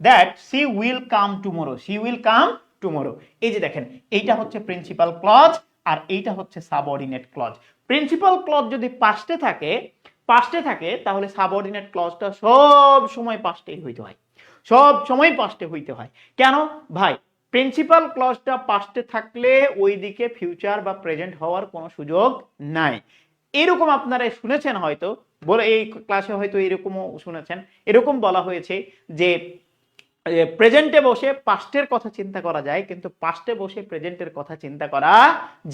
that she will come tomorrow, she will come tomorrow. এই যে দেখেন এইটা হচ্ছে প্রিন্সিপাল ক্লজ আর এইটা হচ্ছে সাবঅর্ডিনেট ক্লজ। প্রিন্সিপাল ক্লজ যদি পাস্টে থাকে তাহলে সাবঅর্ডিনেট ক্লজটা সব সময় পাস্টেই হইতে হয়, সব সময় পাস্টে হইতে হয়। কেন ভাই? প্রিন্সিপাল ক্লজটা পাস্টে থাকলে ওইদিকে ফিউচার বা প্রেজেন্ট হওয়ার কোনো সুযোগ নাই। এরকম আপনারা শুনেছেন হয়তো, বলে এই ক্লাসে হয়তো এরকমও শুনেছেন, এরকম বলা হয়েছে যে প্রেজেন্টে বসে পাস্টের কথা চিন্তা করা যায়, কিন্তু পাস্টে বসে প্রেজেন্টের কথা চিন্তা করা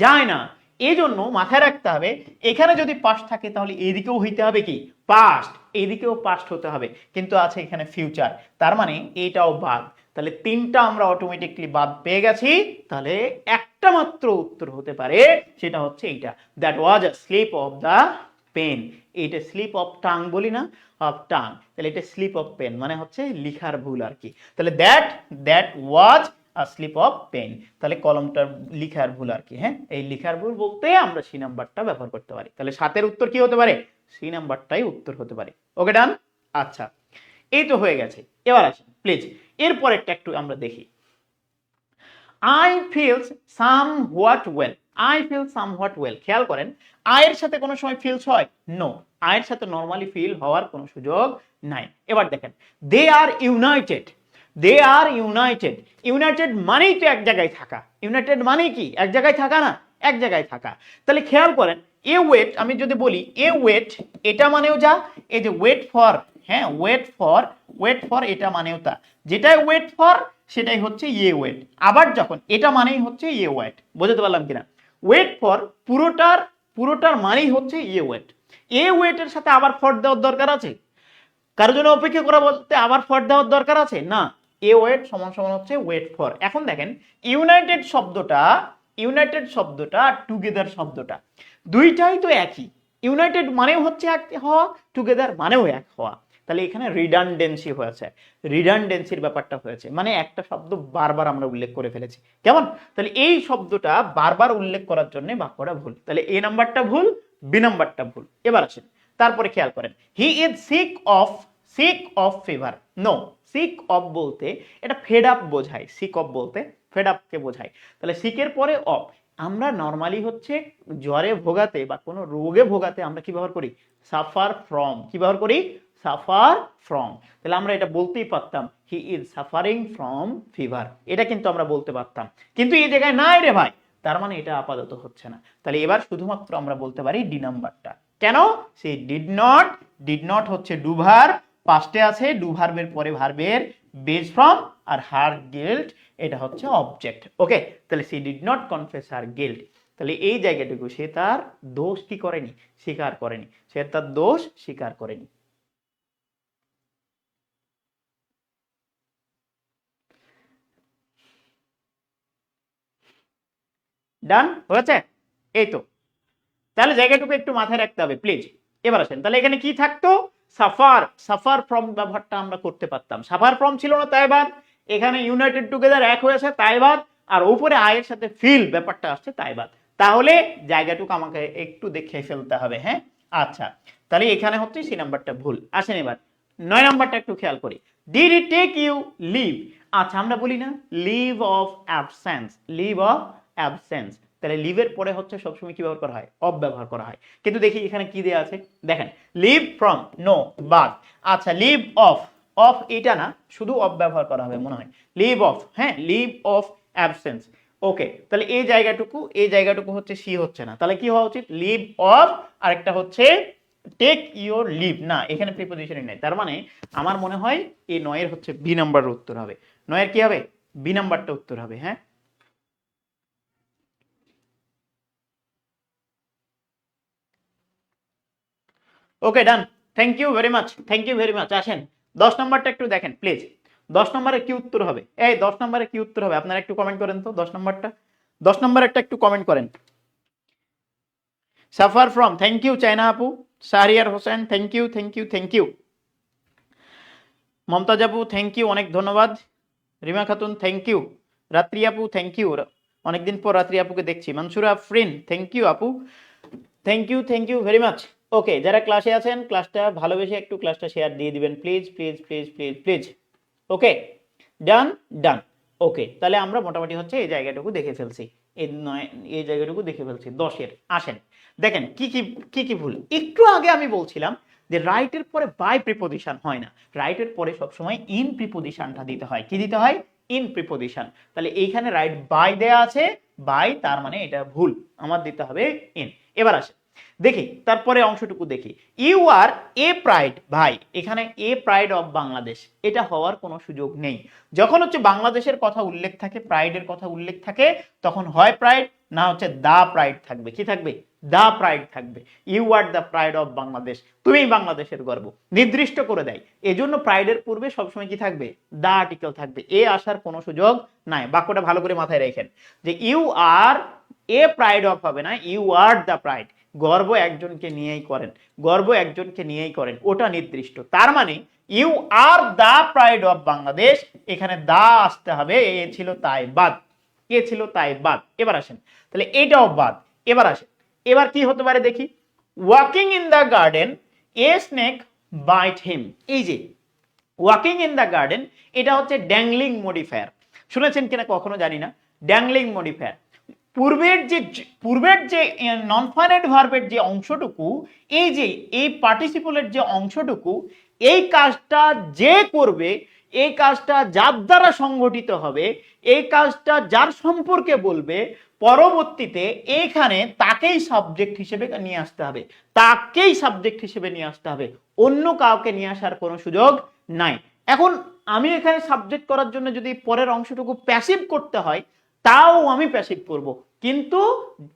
যায় না। এই জন্য মাথায় রাখতে হবে এখানে যদি পাস্ট থাকে তাহলে এইদিকেও হইতে হবে কি পাস্ট, এইদিকেও পাস্ট হতে হবে, কিন্তু আছে এখানে ফিউচার, তার মানে এইটাও বাদ। তাহলে 3টা আমরা অটোমেটিকলি বাদ পেয়ে গেছি। তাহলে একটা মাত্র উত্তর হতে পারে, সেটা হচ্ছে এইটা, that was a slip of the pen. এইটা স্লিপ অফ টাং বলি না, অফ টাং, তাহলে এটা স্লিপ অফ পেন মানে হচ্ছে লিখার ভুল আর কি। তাহলে that was a slip of pen, তাহলে কলমটার লিখার ভুল আর কি। হ্যাঁ, এই লিখার ভুল বলতে আমরা সি নাম্বারটা ব্যবহার করতে পারি। তাহলে 7-এর উত্তর কি হতে পারে? সি নাম্বারটাই উত্তর হতে পারে। ওকে, ডান। আচ্ছা, এই তো হয়ে গেছে। এবার আসেন প্লিজ এরপরেরটা একটু আমরা দেখি। I feel somewhat well, I feel somewhat well। খেয়াল করেন আয়ের সাথে কোনো সময় ফিলস হয়? নো, আয়ের সাথে নরমালি ফিল হওয়ার কোনো সুযোগ নাই। এবার দেখেন দে আর ইউনাইটেড, দে আর ইউনাইটেড, ইউনাইটেড মানেই তো এক জায়গায় থাকা, ইউনাইটেড মানে কি এক জায়গায় থাকা না, এক জায়গায় থাকা। তাহলে খেয়াল করেন এ ওয়েট, আমি যদি বলি এ ওয়েট, এটা মানেও যা, এই যে ওয়েট ফর, হ্যাঁ ওয়েট ফর এটা মানেও তা, যেটাই ওয়েট ফর সেটাই হচ্ছে ইয়ে ওয়েট। আবার যখন এটা মানেই হচ্ছে ইয়ে ওয়েট, বুঝতে পারলাম কিনা? ওয়েট ফর পুরোটার মানেই হচ্ছে ইয়ে ওয়েট। এ ওয়েটের সাথে আবার ফর দেওয়ার দরকার আছে? কারোর জন্য অপেক্ষা করা বলতে আবার ফর দেওয়ার দরকার আছে না। এ ওয়েট সমান সমান হচ্ছে ওয়েট ফর। এখন দেখেন ইউনাইটেড শব্দটা টুগেদার শব্দটা দুইটাই তো একই। ইউনাইটেড মানেও হচ্ছে এক হওয়া, টুগেদার মানেও এক হওয়া। তাহলে এখানে রিডান্ডেন্সি হয়েছে, রিডান্ডেন্সির ব্যাপারটা হয়েছে, মানে একটা শব্দ বারবার আমরা উল্লেখ করে ফেলেছি। কেমন? তাহলে এই শব্দটা বারবার উল্লেখ করার জন্য বাক্যটা ভুল। তাহলে এ নাম্বারটা ভুল, বি নাম্বারটা ভুল। এবার আসেন তারপরে খেয়াল করেন, he is sick of fever. No, sick of বলতে এটা ফেড আপ বোঝায়, সিক অফ বলতে ফেড আপকে বোঝায়। তাহলে সিকের পরে অফ, আমরা নর্মালি হচ্ছে জ্বরে ভোগাতে বা কোনো রোগে ভোগাতে আমরা কি ব্যবহার করি? Suffer from. কি ব্যবহার করি? Suffer from. তাহলে আমরা এটা বলতেই পারতাম he is suffering from fever, এটা কিন্তু আমরা বলতে পারতাম, কিন্তু এই জায়গায় নাই রে ভাই, তার মানে এটা আপাতত হচ্ছে না। তাহলে এবার শুধুমাত্র আমরা বলতে পারি ডি নাম্বারটা। কেন? সে ডিড নট হচ্ছে ডু ভার্ব, পাস্টে আছে, ডু ভার্বের পরে ভার্বের বেস ফ্রম, আর হার গিল্ট এটা হচ্ছে অবজেক্ট। ওকে, তাহলে C did not confess her guilt. তাহলে এই জায়গাটুকু সে তার দোষ কি করেনি, স্বীকার করেনি, সে তার দোষ স্বীকার করেনি। ডান হয়েছে? এই তো, তাহলে জায়গাটুকু একটু মাথায় রাখতে হবে প্লিজ। এবার আসেন, তাহলে এখানে কি থাকতো, সাফার, সাফার ফ্রম ব্যবহারটা আমরা করতে পারতাম, সাফার ফ্রম ছিল না তাই বাদ, এখানে ইউনাইটেড টুগেদার এক হয়েছে তাই বাদ, আর উপরে আয়ের সাথে ফিল ব্যাপারটা আসছে তাই বাদ। তাহলে জায়গাটুকু আমাকে একটু দেখে ফেলতে হবে। হ্যাঁ আচ্ছা, তাহলে এখানে হচ্ছে সি নাম্বারটা ভুল। আসেন এবার 9 নাম্বারটা একটু খেয়াল করি, did it take you leave. আচ্ছা আমরা বলি না leave of absence, leave of absence, তাহলে লিভের পরে হচ্ছে সবসময় কি ব্যবহার করা হয়, অফ ব্যবহার করা হয়। কিন্তু দেখি এখানে কি দেওয়া আছে, দেখেন লিভ ফ্রম নো বাদ, আচ্ছা লিভ অফ, অফ এটা না, শুধু অফ ব্যবহার করা হবে মনে হয়, লিভ অফ, হ্যাঁ লিভ অফ অ্যাবসেন্স। ওকে, তাহলে এই জায়গাটুকু হচ্ছে সি হচ্ছে না, তাহলে কি হওয়া উচিত, লিভ অফ, আরেকটা হচ্ছে টেক ইউর লিভ, না এখানে প্রিপোজিশনই নাই, তার মানে আমার মনে হয় এই 9 এর হচ্ছে বি নাম্বার উত্তর হবে, 9 এর কি হবে, বি নাম্বারটা উত্তর হবে। হ্যাঁ okay done, thank you very much, thank you very much. আসেন 10 নম্বরটা একটু দেখেন প্লিজ, 10 নম্বরে কি উত্তর হবে, এই 10 নম্বরে কি উত্তর হবে আপনারা একটু কমেন্ট করেন তো, 10 নম্বরটা, 10 নম্বরেরটা একটু কমেন্ট করেন। Suffer from, thank you China আপু, Shahriar Hossain thank you, thank you, thank you, Momtaz আপু থ্যাংক ইউ, অনেক ধন্যবাদ, রিমা খাতুন থ্যাংক ইউ, রাত্রি আপু থ্যাংক ইউ, অনেকদিন পর রাত্রি আপুকে দেখছি, মনসুরা আফরিন থ্যাংক ইউ আপু, থ্যাংক ইউ ভেরি মাচ। ওকে, যারা ক্লাসে আছেন ক্লাসটা ভালোবেসে একটু ক্লাসটা শেয়ার দিয়ে দিবেন please please please please please. Okay done done. Okay, তাহলে আমরা মোটামুটি হচ্ছে এই জায়গাটুকু দেখে ফেলছি, এই জায়গাটুকু দেখে ফেলছি 10-এর। আসেন দেখেন কি কি কি কি ভুল, একটু আগে আমি বলছিলাম যে রাইটের পরে বাই প্রিপোজিশন হয় না, রাইটের পরে সবসময় ইন প্রিপোজিশনটা দিতে হয়, কি দিতে হয়, ইন প্রিপোজিশন। তাহলে এইখানে রাইট বাই দেয়া আছে, বাই তার মানে এটা ভুল, আমার দিতে হবে ইন। এবার আসে দেখি তারপরে অংশটুকু দেখি, ইউ আর এ প্রাইড, ভাই এখানে এ প্রাইড অফ বাংলাদেশ এটা হওয়ার কোনো সুযোগ নেই। যখন হচ্ছে বাংলাদেশের কথা উল্লেখ থাকে, প্রাইডের কথা উল্লেখ থাকে, তখন হয় প্রাইড, না হচ্ছে দা প্রাইড থাকবে, কি থাকবে, দা প্রাইড থাকবে। You are the pride of Bangladesh, তুমি বাংলাদেশের গর্ব, নির্দিষ্ট করে দেয়। এজন্য প্রাইডের পূর্বে সবসময় কি থাকবে, দা আর্টিকেল থাকবে, এ আসার কোনো সুযোগ নাই। বাক্যটা ভালো করে মাথায় রাখেন যে you are a pride of হবে না, ইউ আর দ্য প্রাইড, গর্ব একজনকে নিয়েই করেন, গর্ব একজনকে নিয়েই করেন, ওটা নির্দিষ্ট। তার মানে you are the pride of Bangladesh, এখানে দা আসতে হবে, এ ছিল তাই বাদ, এ ছিল তাই বাদ। এবার আসেন, তাহলে এটাও বাদ। এবার আসেন, এবার কি হতে পারে দেখি, walking in the garden a snake bite him, এই যে ওয়াকিং ইন দ্য গার্ডেন এটা হচ্ছে ড্যাংলিং মডিফায়ার, শুনেছেন কিনা কখনো জানি না, ড্যাংলিং মডিফায়ার। পূর্বের যে নন ফাইনাইট ভার্বের যে অংশটুকু, এই যে এই পার্টিসিপলের যে অংশটুকু, এই কাজটা যে করবে, এই কাজটা যার দ্বারা সংগঠিত হবে, এই কাজটা যার সম্পর্কে বলবে, পরবর্তীতে এইখানে তাকেই সাবজেক্ট হিসেবে নিয়ে আসতে হবে, তাকেই সাবজেক্ট হিসেবে নিয়ে আসতে হবে, অন্য কাউকে নিয়ে আসার কোনো সুযোগ নাই। এখন আমি এখানে সাবজেক্ট করার জন্য যদি পরের অংশটুকু প্যাসিভ করতে হয়, তাও আমি প্যাসিভ করব, কিন্তু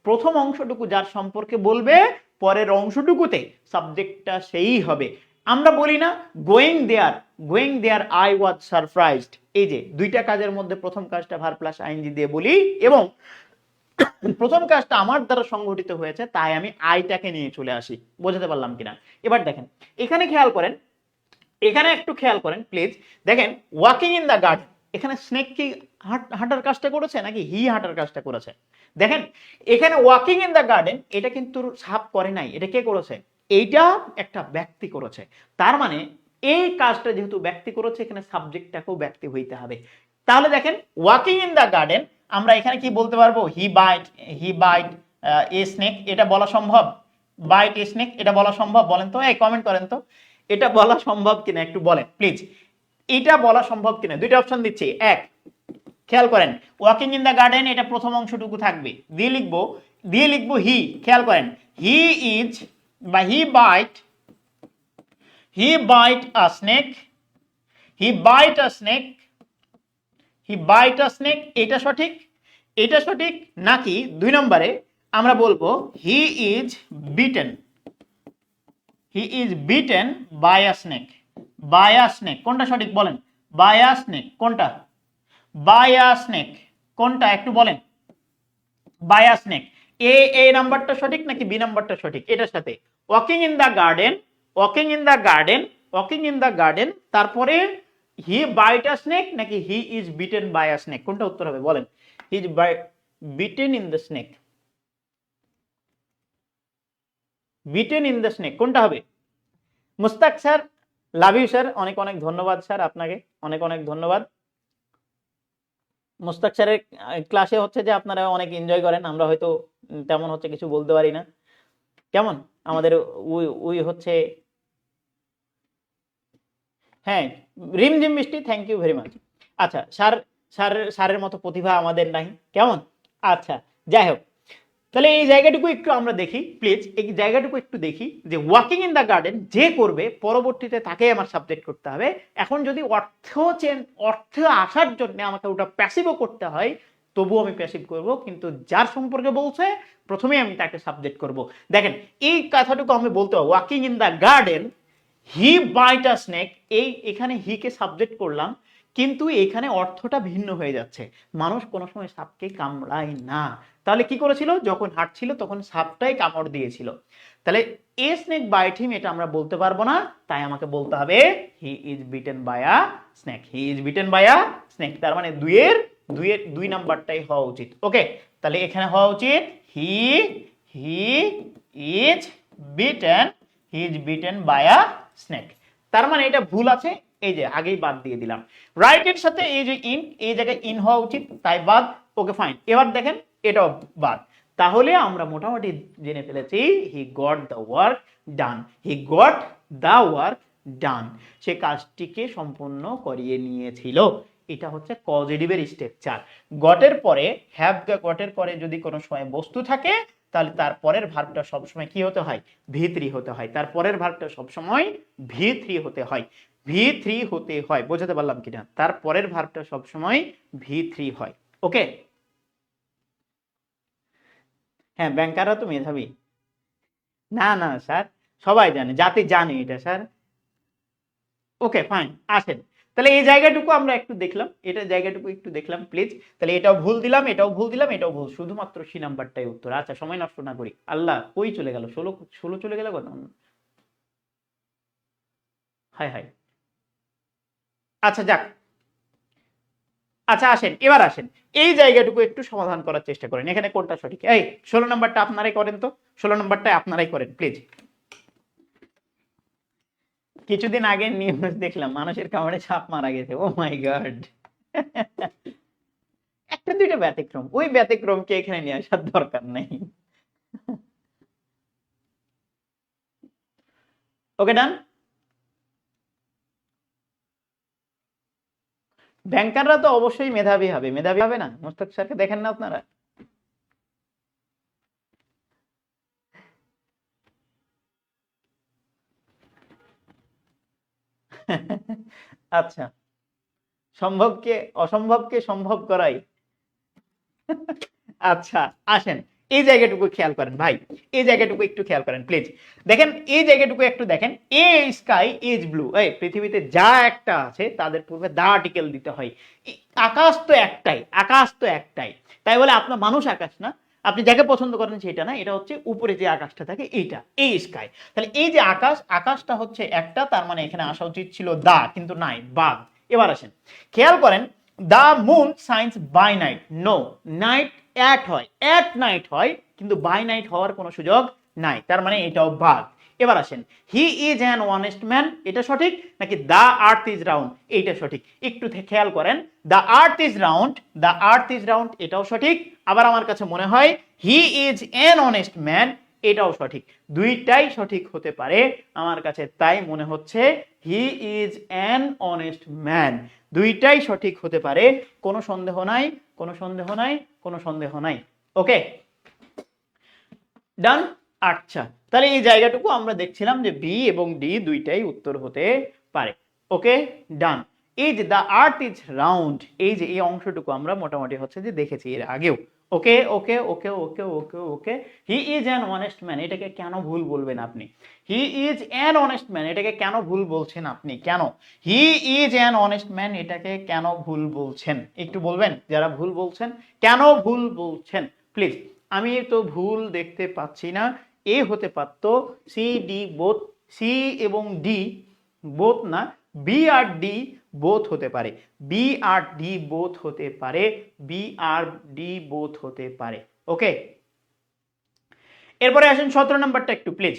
প্রথম অংশটুকু যার সম্পর্কে বলবে, পরের অংশটুকুতে সাবজেক্টটা সেই হবে। আমরা বলি না going there I was surprised, এই যে দুইটা কাজের মধ্যে প্রথম কাজটা ভার্ব প্লাস আইএনজি দিয়ে বলি, এবং প্রথম কাজটা আমার দ্বারা সংগঠিত হয়েছে, তাই আমি আইটাকে নিয়ে চলে আসি। বোঝাতে পারলাম কিনা? এবার দেখেন এখানে খেয়াল করেন, এখানে একটু খেয়াল করেন প্লিজ, দেখেন ওয়াকিং ইন দ্য গার্ডেন, এখানে স্নেক কি হাঁটার কাজটা করেছে নাকি হি হাঁটার কাজটা করেছে? দেখেন এখানে ওয়াকিং ইন দ্য গার্ডেন এটা কিন্তু সাপ করে নাই, এটা কে করেছে, এইটা একটা ব্যক্তি করেছে। তার মানে এই কাজটা যেহেতু ব্যক্তি করেছে, এখানে সাবজেক্টটাকেও ব্যক্তি হইতে হবে। তাহলে দেখেন ওয়াকিং ইন দ্য গার্ডেন, আমরা এখানে কি বলতে পারবো, হি বাইট এ স্নেক, এটা বলা সম্ভব, বাইট এ স্নেক এটা বলা সম্ভব, বলেন তো, এই কমেন্ট করেন তো, এটা বলা সম্ভব কিনা একটু বলেন প্লিজ, এটা বলা সম্ভব কিনা। দুইটা অপশন দিচ্ছি, এক খেয়াল করেন ওয়াকিং ইন দ্য গার্ডেন এটা প্রথম অংশটুকু থাকবে, দিয়ে লিখবো হি, খেয়াল করেন হি ইজ বা he bite a snake, he bite a snake, এটা সঠিক, এটা সঠিক নাকি 2 নম্বরে আমরা বলবো he is bitten, he is bitten by a snake, by a snake কোনটা সঠিক বলেন? বাই আ স্নেক কোনটা? বাই আ স্নেক কোনটা একটু বলেন? By a snake. এ নাম্বারটা সঠিক নাকি বি নাম্বারটা সঠিক? এটার সাথে walking in the garden, walking in the garden, walking in the garden, তারপরে হি বাইট আ স্নেক নাকি he is bitten by a snake, কোনটা উত্তর হবে বলেন? He is bitten in the snake, bitten in the snake কোনটা হবে? Mustaq sir, love you sir, অনেক অনেক ধন্যবাদ স্যার আপনাকে, অনেক অনেক ধন্যবাদ। মুস্তাক স্যারের ক্লাসে হচ্ছে যে আপনারা অনেক এনজয় করেন, আমরা হয়তো তেমন হচ্ছে কিছু বলতে পারি না, কেমন আমাদের উই উই হচ্ছে, হ্যাঁ রিমঝিম বৃষ্টি, থ্যাংক ইউ ভেরি মাচ। আচ্ছা স্যার, স্যারের মতো প্রতিভা আমাদের নাই, কেমন? আচ্ছা যাই হোক, তাহলে এই জায়গাটুকু একটু আমরা দেখি প্লিজ, এই জায়গাটুকু একটু দেখি যে ওয়াকিং ইন দা গার্ডেন যে করবে পরবর্তীতে তাকে আমার সাবজেক্ট করতে হবে। এখন যদি অর্থ আসার জন্য আমাকে ওটা প্যাসিভও করতে হয় তবুও আমি প্যাসিভ করব, কিন্তু যার সম্পর্কে বলছে প্রথমেই আমি তাকে সাবজেক্ট করব। দেখেন এই কথাটুকু আমি বলতে হবে, walking in the garden he bite a snake, এই এখানে হি কে সাবজেক্ট করলাম কিন্তু এখানে অর্থটা ভিন্ন হয়ে যাচ্ছে, মানুষ কোনো সময় সাপকে কামড়ায় না। তাহলে কি করেছিল? যখন হাঁটছিল তখন সাপটাই কামড় দিয়েছিল। তাহলে এ স্নেক বাইট হিম এটা আমরা বলতে পারবো না, তাই আমাকে বলতে হবে he is bitten by a snake, he is bitten by a snake. তার মানে দুই নাম্বারটাই হওয়া উচিত। ওকে, তাহলে এখানে হওয়া উচিত he he is bitten, he is bitten by a snake. তার মানে এটা ভুল আছে, এই যে আগেই বাদ দিয়ে দিলাম। রাইট এর সাথে এই যে ইন, এই জায়গায় ইন হওয়া উচিত, তাই বাদ। ওকে ফাইন, এবার দেখেন এটাও বাদ। তাহলে আমরা মোটামুটি জেনে ফেলেছি he got the work done, he got the work done, সে কাজটিকে সম্পূর্ণ করিয়ে নিয়েছিল। এটা হচ্ছে পজিটিভের স্ট্রাকচার। গটের পরে হ্যাভ গটের পরে যদি কোনো সময় বস্তু থাকে তাহলে তার পরের ভার্বটা সবসময় কি হতে হয়? ভি3 হতে হয়। তার পরের ভার্বটা সবসময় ভি3 হতে হয়, ভি3 হতে হয়। বোঝাতে পারলাম কিনা? তার পরের ভার্বটা সবসময় ভি3 হয়। ওকে, হ্যাঁ ব্যাংকাররা তো মেধাবী। না না স্যার, সবাই জানে, জাতি জানে এটা স্যার। ওকে ফাইন, আসেন তাহলে এই জায়গাটুকু আমরা একটু দেখলাম, এটা জায়গাটুকু একটু দেখলাম প্লিজ। তাহলে এটাও ভুল দিলাম, এটাও ভুল দিলাম, এটাও ভুল, শুধুমাত্র সি নাম্বারটাই উত্তর। আচ্ছা সময় নষ্ট না করি, আল্লাহ কই চলে গেল, 16 চলে গেল কত? হাই হাই, আচ্ছা যাক, আচ্ছা আসেন এবার আসেন এই জায়গাটুকু একটু সমাধান করার চেষ্টা করেন, এখানে কোনটা সঠিক? এই 16 নাম্বারটা আপনারাই করেন তো, 16 নাম্বারটা আপনারাই করেন প্লিজ। কিছুদিন আগে নিউজ দেখলাম মানুষের কামড়ে সাপ মারা গেছে, ও মাই গড। একটা দুইটা ব্যতিক্রম, ওই ব্যতিক্রমকে এখানে নিয়ে আসার দরকার নেই। ওকে ডান। ব্যাংকাররা তো অবশ্যই মেধাবী হবে, মেধাবী হবে না? মোস্তাক স্যারকে দেখেন না আপনারা? আচ্ছা, অসম্ভবকে সম্ভব করাই। আচ্ছা আসেন এই জায়গাটুকু খেয়াল করেন ভাই, এই জায়গাটুকু একটু খেয়াল করেন প্লিজ। দেখেন এই জায়গাটুকু একটু দেখেন, এ স্কাই ইজ ব্লু, এই পৃথিবীতে যা একটা আছে তাদের পূর্বে দা আর্টিকেল দিতে হয়। আকাশ তো একটাই, আকাশ তো একটাই, তাই বলে আপনার মানুষ আকাশ না, আপনি যাকে পছন্দ করেন সেটা না, এটা হচ্ছে উপরে যে আকাশটা থাকে এইটা, এই স্কাই। তাহলে এই যে আকাশ, আকাশটা হচ্ছে একটা, তার মানে এখানে আসা উচিত ছিল দা, কিন্তু নাই, বাদ। এবার আসেন খেয়াল করেন, the moon shines by night, no, night at হয়, অ্যাট নাইট হয়, কিন্তু বাই নাইট হওয়ার কোনো সুযোগ নাই, তার মানে এটাও বাদ। এবার আসেন হি ইজ অ্যান অনেস্ট ম্যান, এটা সঠিক নাকি দা আর্থ ইজ রাউন্ড, এইটা সঠিক? একটু খেয়াল করেন, the earth is round, the earth is round এটাও সঠিক। আবার আমার কাছে মনে হয় he is an honest man, এটাও সঠিক। দুইটাই সঠিক হতে পারে আমার কাছে, তাই মনে হচ্ছে হি ইজ অ্যান অনেস্ট ম্যান, দুইটাই সঠিক হতে পারে, কোনো সন্দেহ নাই, কোনো সন্দেহ নাই, কোনো সন্দেহ নাই। ওকে ডান। আচ্ছা তাহলে এই জায়গাটুকু আমরা দেখছিলাম যে বি এবং ডি দুইটাই উত্তর হতে পারে। ওকে ডান। এই যে দা আর্থ ইজ রাউন্ড, এই যে এই অংশটুকু আমরা মোটামুটি হচ্ছে যে দেখেছি এর আগেও। Okay okay okay okay okay okay he is an honest man, এটাকে কেন ভুল বলবেন আপনি? He is an honest man, এটাকে কেন ভুল বলছেন আপনি? কেন he is an honest man, এটাকে কেন ভুল বলছেন? একটু বলবেন যারা ভুল বলছেন কেন ভুল বলছেন প্লিজ। আমি তো ভুল দেখতে পাচ্ছি না। এ হতে পারতো সি ডি বোথ, সি এবং ডি বোথ না, বি আর ডি বোথ হতে পারে, বি আর ডি বোথ হতে পারে, বি আর ডি বোথ হতে পারে। ওকে, এরপরে আসেন 17 নাম্বারটা একটু প্লিজ,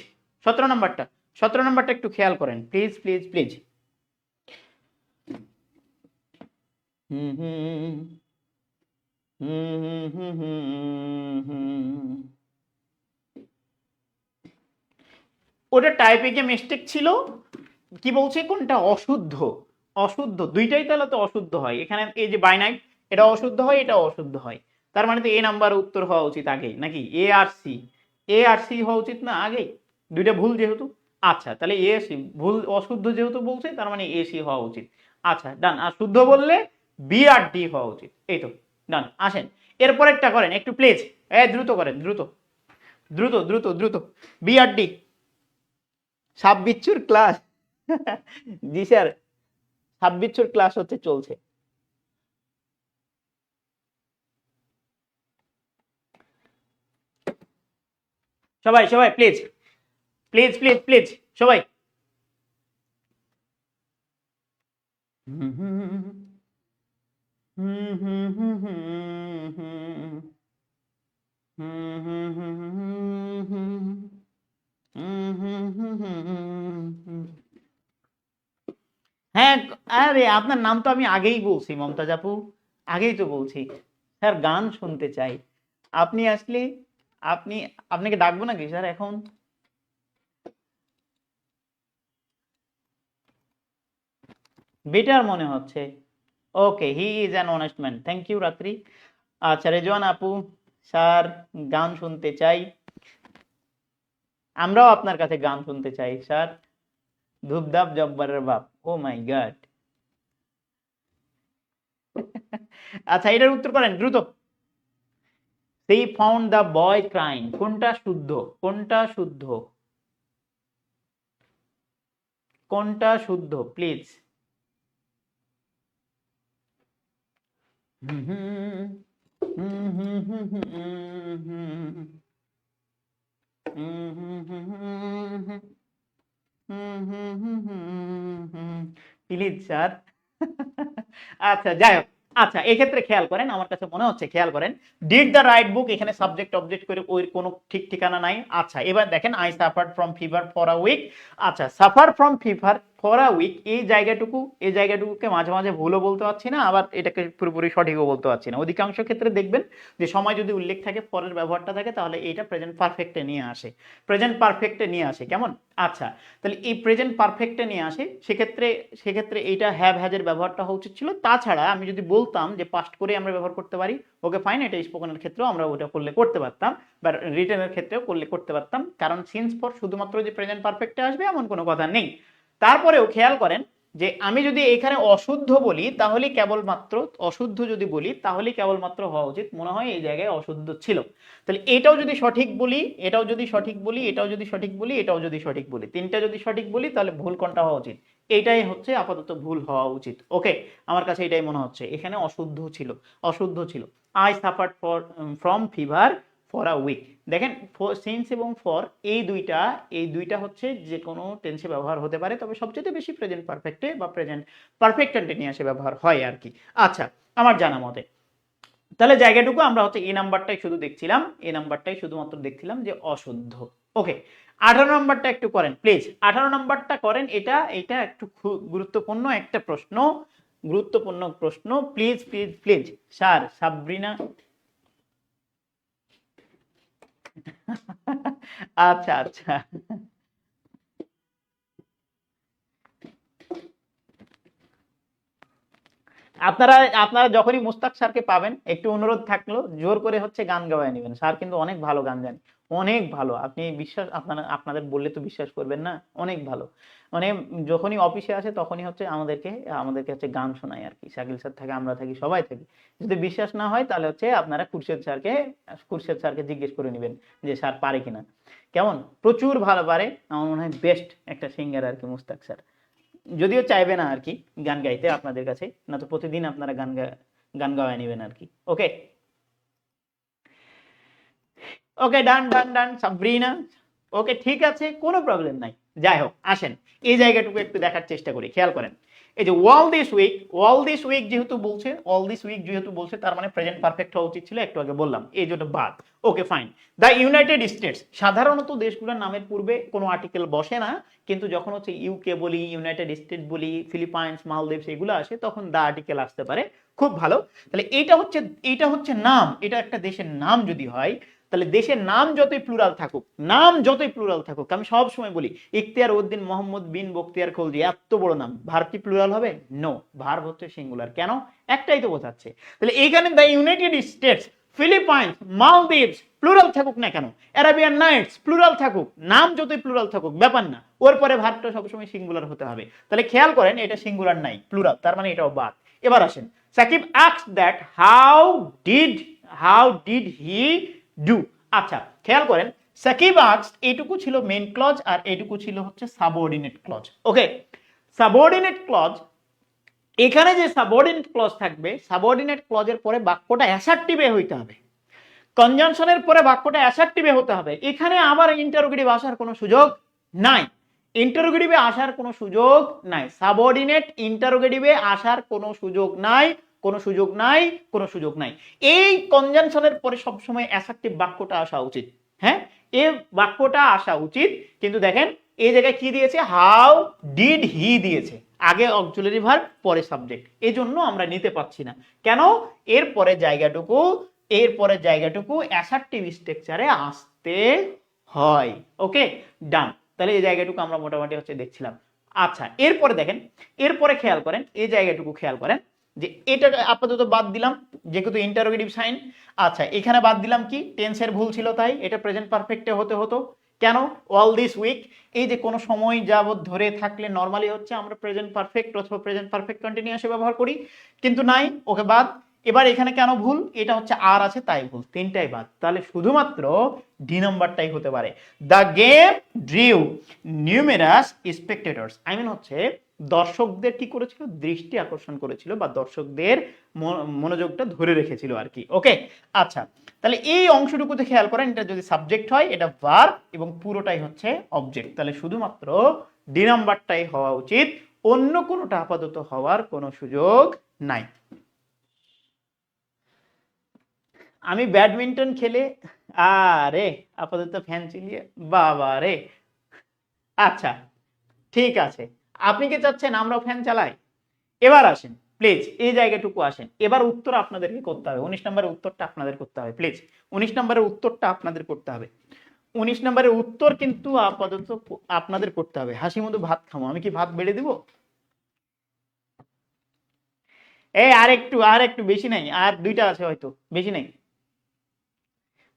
17 নাম্বারটা, 17 নাম্বারটা একটু খেয়াল করেন প্লিজ প্লিজ প্লিজ। হুম হুম হুম হুম হুম হুম, ওটা টাইপিংয়ে মিস্টেক ছিল। কি বলছে কোনটা অশুদ্ধ? অশুদ্ধ দুইটাই তাহলে তো অশুদ্ধ হয়। এখানে এই যে বাইনাইট, এটা অশুদ্ধ হয়, এটা অশুদ্ধ হয়। তার মানে তো এ নাম্বার উত্তর হওয়া উচিত আগেই নাকি? এ আর সি, এ আর সি হওয়া উচিত না আগেই? দুইটা ভুল যেহেতু, আচ্ছা তাহলে এ সি ভুল, অশুদ্ধ যেহেতু বলছে তার মানে এ সি হওয়া উচিত। আচ্ছা ডান, আর শুদ্ধ বললে বি আর ডি হওয়া উচিত। এই তো ডান। আসেন এরপরেরটা করেন একটু প্লিজ, দ্রুত করেন, দ্রুত দ্রুত দ্রুত দ্রুত। বি আর ডি, সাব বিচ্ছুর ক্লাস জি স্যার, সাব বিচ্ছুর ক্লাস হচ্ছে চলছে। সবাই সবাই প্লিজ প্লিজ প্লিজ প্লিজ সবাই। হ্যাঁ, আরে আপনার নাম তো আমি আগেই বলছি মমতাজ আপু, আগেই তো বলছি স্যার গান শুনতে চাই। আপনি আসলে আপনি, আপনাকে ডাকবো নাকি স্যার এখন? বেটার মনে হচ্ছে। Okay, he is an honest man, thank you Ratri. আচ্ছা রেজওয়ান আপু, স্যার গান শুনতে চাই। আমরাও আপনার কাছে গান শুনতে চাই স্যার। ধূপধাপ জব্বারের বাপ, ও মাই গড। আচ্ছা এটার উত্তর করেন দ্রুত। সেই ফাউন্ড দ্য বয় ক্রাইং, কোনটা শুদ্ধ? কোনটা শুদ্ধ? কোনটা শুদ্ধ প্লিজ? প্লিজ স্যার আচ্ছা যাই হোক, আচ্ছা এক্ষেত্রে খেয়াল করেন, আমার কাছে মনে হচ্ছে খেয়াল করেন, ডিড দ্য রাইট বুক, এখানে সাবজেক্ট অবজেক্ট করে ওই কোনো ঠিক ঠিকানা নাই। আচ্ছা এবার দেখেন I suffer from fever for a week. আচ্ছা suffer from fever for a week, এই জায়গাটুকুকে মাঝে মাঝে ভুলও বলতে পারছি না, আবার এটাকে পুরোপুরি সঠিকও বলতে পারছি না। অধিকাংশ ক্ষেত্রে দেখবেন যে সময় যদি উল্লেখ থাকে, পরের ব্যবহারটা থাকে, তাহলে এটা প্রেজেন্ট পারফেক্টে নিয়ে আসে, প্রেজেন্ট পারফেক্টে নিয়ে আসে। কেমন? আচ্ছা তাহলে এই প্রেজেন্ট পারফেক্টে নিয়ে আসে, সেক্ষেত্রে সেক্ষেত্রে এইটা হ্যাভ হ্যাজের ব্যবহারটা হওয়া উচিত ছিল। তাছাড়া আমি যদি বলতাম যে পাস্ট করে আমরা ব্যবহার করতে পারি, ওকে ফাইন, এটা স্পোকেনের ক্ষেত্রেও আমরা ওটা করলে করতে পারতাম, বা রিটেনের ক্ষেত্রেও করলে করতে পারতাম, কারণ সিন্স ফর শুধুমাত্র যে প্রেজেন্ট পারফেক্টে আসবে এমন কোনো কথা নেই। তারপরেও খেয়াল করেন যে আমি যদি এখানে অশুদ্ধ বলি তাহলে কেবলমাত্র, অশুদ্ধ যদি বলি তাহলে কেবলমাত্র হওয়া উচিত মনে হয় এই জায়গায় অশুদ্ধ ছিল। তাহলে এটাও যদি সঠিক বলি, এটাও যদি সঠিক বলি, এটাও যদি সঠিক বলি, এটাও যদি সঠিক বলি, তিনটা যদি সঠিক বলি, তাহলে ভুল কোনটা হওয়া উচিত? এইটাই হচ্ছে আপাতত ভুল হওয়া উচিত। ওকে, আমার কাছে এটাই মনে হচ্ছে, এখানে অশুদ্ধ ছিল, অশুদ্ধ ছিল। I suffered from fever for a week. দেখেন সিন্স এবং ফর এই দুইটা হচ্ছে যে কোনো টেন্সে ব্যবহার হতে পারে, তবে সবচেয়ে বেশি প্রেজেন্ট পারফেক্টে বা প্রেজেন্ট পারফেক্ট কন্টিনিউয়াসে ব্যবহার হয় আর কি। আচ্ছা আমার জানা মতে তাহলে জায়গাটুকু আমরা হচ্ছে এই নাম্বারটাই শুধু দেখছিলাম, এই নাম্বারটাই শুধুমাত্র দেখছিলাম যে অশুদ্ধ। ওকে, 18 নাম্বারটা একটু করেন প্লিজ, 18 নাম্বারটা করেন। এটা এটা একটু খুব গুরুত্বপূর্ণ একটা প্রশ্ন, গুরুত্বপূর্ণ প্রশ্ন, please please please sir. Sabrina আচ্ছা আচ্ছা আপনারা আপনারা যখনই মুস্তাক স্যারকে পাবেন একটু অনুরোধ থাকলো জোর করে হচ্ছে গান গাওয়ায় নেবেন। স্যার কিন্তু অনেক ভালো গান জানে, অনেক ভালো। আপনি বিশ্বাস আপনারা আপনাদের বললে তো বিশ্বাস করবেন না, অনেক ভালো। মানে যখনই অফিসে আসে তখনই হচ্ছে আমাদেরকে আমাদেরকে হচ্ছে গান শোনায় আর কি। শাকিল স্যার থাকে, আমরা থাকি, সবাই থাকি। যদি বিশ্বাস না হয় তাহলে হচ্ছে আপনারা খুরশেদ স্যারকে জিজ্ঞেস করে নেবেন যে স্যার পারে কিনা। কেমন, প্রচুর ভালো পারে। আমার মনে হয় বেস্ট একটা সিঙ্গার আর কি মুস্তাক স্যার। যদিও চাইবে না আর কি গান গাইতে আপনাদের কাছে, না তো প্রতিদিন আপনারা গান গাওয়ায় নেবেন আর কি। ওকে ওকে, ডান ডান ডান সাবরিনা। ওকে ঠিক আছে, কোনো প্রবলেম নাই। যাই হোক, আসেন এই জায়গাটুকু একটু দেখার চেষ্টা করি। খেয়াল করেন, এই যে অল দিস উইক যেহেতু বলছে তার মানে প্রেজেন্ট পারফেক্ট হওয়া উচিত ছিল, একটু আগে বললাম, এই জন্য বাদ। Okay fine. The United states, সাধারণত দেশগুলোর নামের পূর্বে কোনো আর্টিকেল বসে না, কিন্তু যখন হচ্ছে ইউকে বলি, ইউনাইটেড স্টেট বলি, ফিলিপাইন্স, মালদ্বীপস এগুলো আসে তখন দ্য আর্টিকেল আসতে পারে। খুব ভালো। তাহলে এইটা হচ্ছে নাম, এটা একটা দেশের নাম যদি হয়, তাহলে দেশের নাম যতই প্লুরাল থাকুক, আমি সব সময় বলি ইখতিয়ার উদ্দিন মোহাম্মদ বিন বখতিয়ার খলজি, এত বড় নাম, ভার্ব কি প্লুরাল হবে? নো, ভার্ব হচ্ছে সিঙ্গুলার। কেন? একটাই তো বোঝাচ্ছে। তাহলে এইখানে the United states, Philippines, Maldives plural থাকুক না কেন, অ্যারাবিয়ান নাইটস প্লুরাল থাকুক, নাম যতই প্লুরাল থাকুক ব্যাপার না, ওর পরে ভার্বটা সবসময় সিঙ্গুলার হতে হবে। তাহলে খেয়াল করেন, এটা সিঙ্গুলার নাই, প্লুরাল, তার মানে এটাও বাদ। এবার আসেন, Sakib asked that how did he do. আচ্ছা খেয়াল করেন, সাকিব আস্কড এইটুকু ছিল মেইন ক্লজ, আর এইটুকু ছিল হচ্ছে সাবঅর্ডিনেট ক্লজ। ওকে, সাবঅর্ডিনেট ক্লজ, এখানে যে সাবঅর্ডিনেট ক্লজ থাকবে, সাবঅর্ডিনেট ক্লজের পরে বাক্যটা অ্যাসার্টিভে হইতে হবে, কনজাংশনের পরে বাক্যটা অ্যাসার্টিভে হতে হবে। এখানে আবার ইন্টারোগেটিভ আসার কোনো সুযোগ নাই, ইন্টারোগেটিভে আসার কোনো সুযোগ নাই, সাবঅর্ডিনেট ইন্টারোগেটিভে আসার কোনো সুযোগ নাই, কোনো সুযোগ নাই, কোনো সুযোগ নাই। এই কনজাংশনের পরে সবসময় অ্যাসার্টিভ বাক্যটা আসা উচিত। হ্যাঁ, এই বাক্যটা আসা উচিত, কিন্তু দেখেন এই জায়গায় কি দিয়েছে, হাউ ডিড হি দিয়েছে, আগে অক্সিলারি ভার্ব পরে সাবজেক্ট, এই জন্য আমরা নিতে পারছি না। কেন? এরপরে জায়গাটুকু অ্যাসার্টিভ স্ট্রাকচারে আসতে হয়। ওকে ডান। তাহলে এই জায়গাটুকু আমরা মোটামুটি হচ্ছে দেখছিলাম। আচ্ছা এরপরে দেখেন, এরপরে খেয়াল করেন, এই জায়গাটুকু খেয়াল করেন যে এটা আপাতত বাদ দিলাম যেহেতু ইন্টারোগেটিভ সাইন। আচ্ছা এখানে বাদ দিলাম কি, টেন্সের ভুল ছিল তাই এটা প্রেজেন্ট পারফেক্টে হতে হতো। কেন? অল দিস উইক, এই যে কোনো সময় যাবত ধরে থাকলে নরমালি হচ্ছে আমরা প্রেজেন্ট পারফেক্ট অথবা প্রেজেন্ট পারফেক্ট কন্টিনিউয়াসে ব্যবহার করি, কিন্তু নাই, ওকে বাদ। এবার এখানে কেন ভুল, এটা হচ্ছে আর আছে তাই ভুল, তিনটাই বাদ। তাহলে শুধুমাত্র ডি নাম্বারটাই হতে পারে। The game drew numerous spectators, I mean হচ্ছে দর্শকদের কি করেছিল, দৃষ্টি আকর্ষণ করেছিল, বা দর্শকদের মনোযোগটা ধরে রেখেছিল আর কি। ওকে আচ্ছা, তাহলে এই অংশটুকুতে খেয়াল করেন, এটা যদি সাবজেক্ট হয় এটা ভার্ব এবং পুরোটাই হচ্ছে অবজেক্ট, তাহলে শুধুমাত্র ডি নাম্বারটাই হওয়া উচিত, অন্য কোনোটা আপাতত হওয়ার কোনো সুযোগ নাই। আমি ব্যাডমিন্টন খেলে, আরে আপাতত ফ্যান চালিয়ে, বাবা রে। আচ্ছা ঠিক আছে, আপনি কি চাচ্ছেন আমরাও ফ্যান চালাই? এবার আসেন প্লিজ, এই জায়গাটুকু আসেন, এবার উত্তর আপনাদেরকে করতে হবে, 19 নম্বরের উত্তরটা আপনাদের করতে হবে প্লিজ, 19 নম্বরের উত্তরটা আপনাদের করতে হবে, 19 নম্বরের উত্তর কিন্তু আপাতত আপনাদের করতে হবে। হাসি মধু ভাত খামো, আমি কি ভাত বেড়ে দিব? এই আর একটু বেশি নাই, আর দুইটা আছে হয়তো, বেশি নাই।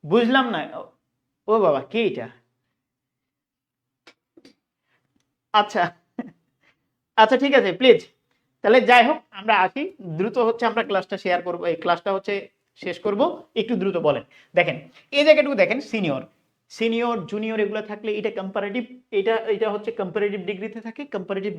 বুঝলাম না, ও বাবা কে এটা? আচ্ছা আচ্ছা ঠিক আছে প্লিজ, তাহলে যাই হোক আমরা আসি, দ্রুত হচ্ছে আমরা ক্লাসটা শেয়ার করব, এই ক্লাসটা হচ্ছে শেষ করব, একটু দ্রুত বলেন। দেখেন এই জায়গাটুকু দেখেন, সিনিয়র জুনিয়র এগুলো থাকলে এটা কম্পারেটিভ, এটা হচ্ছে কম্পারেটিভ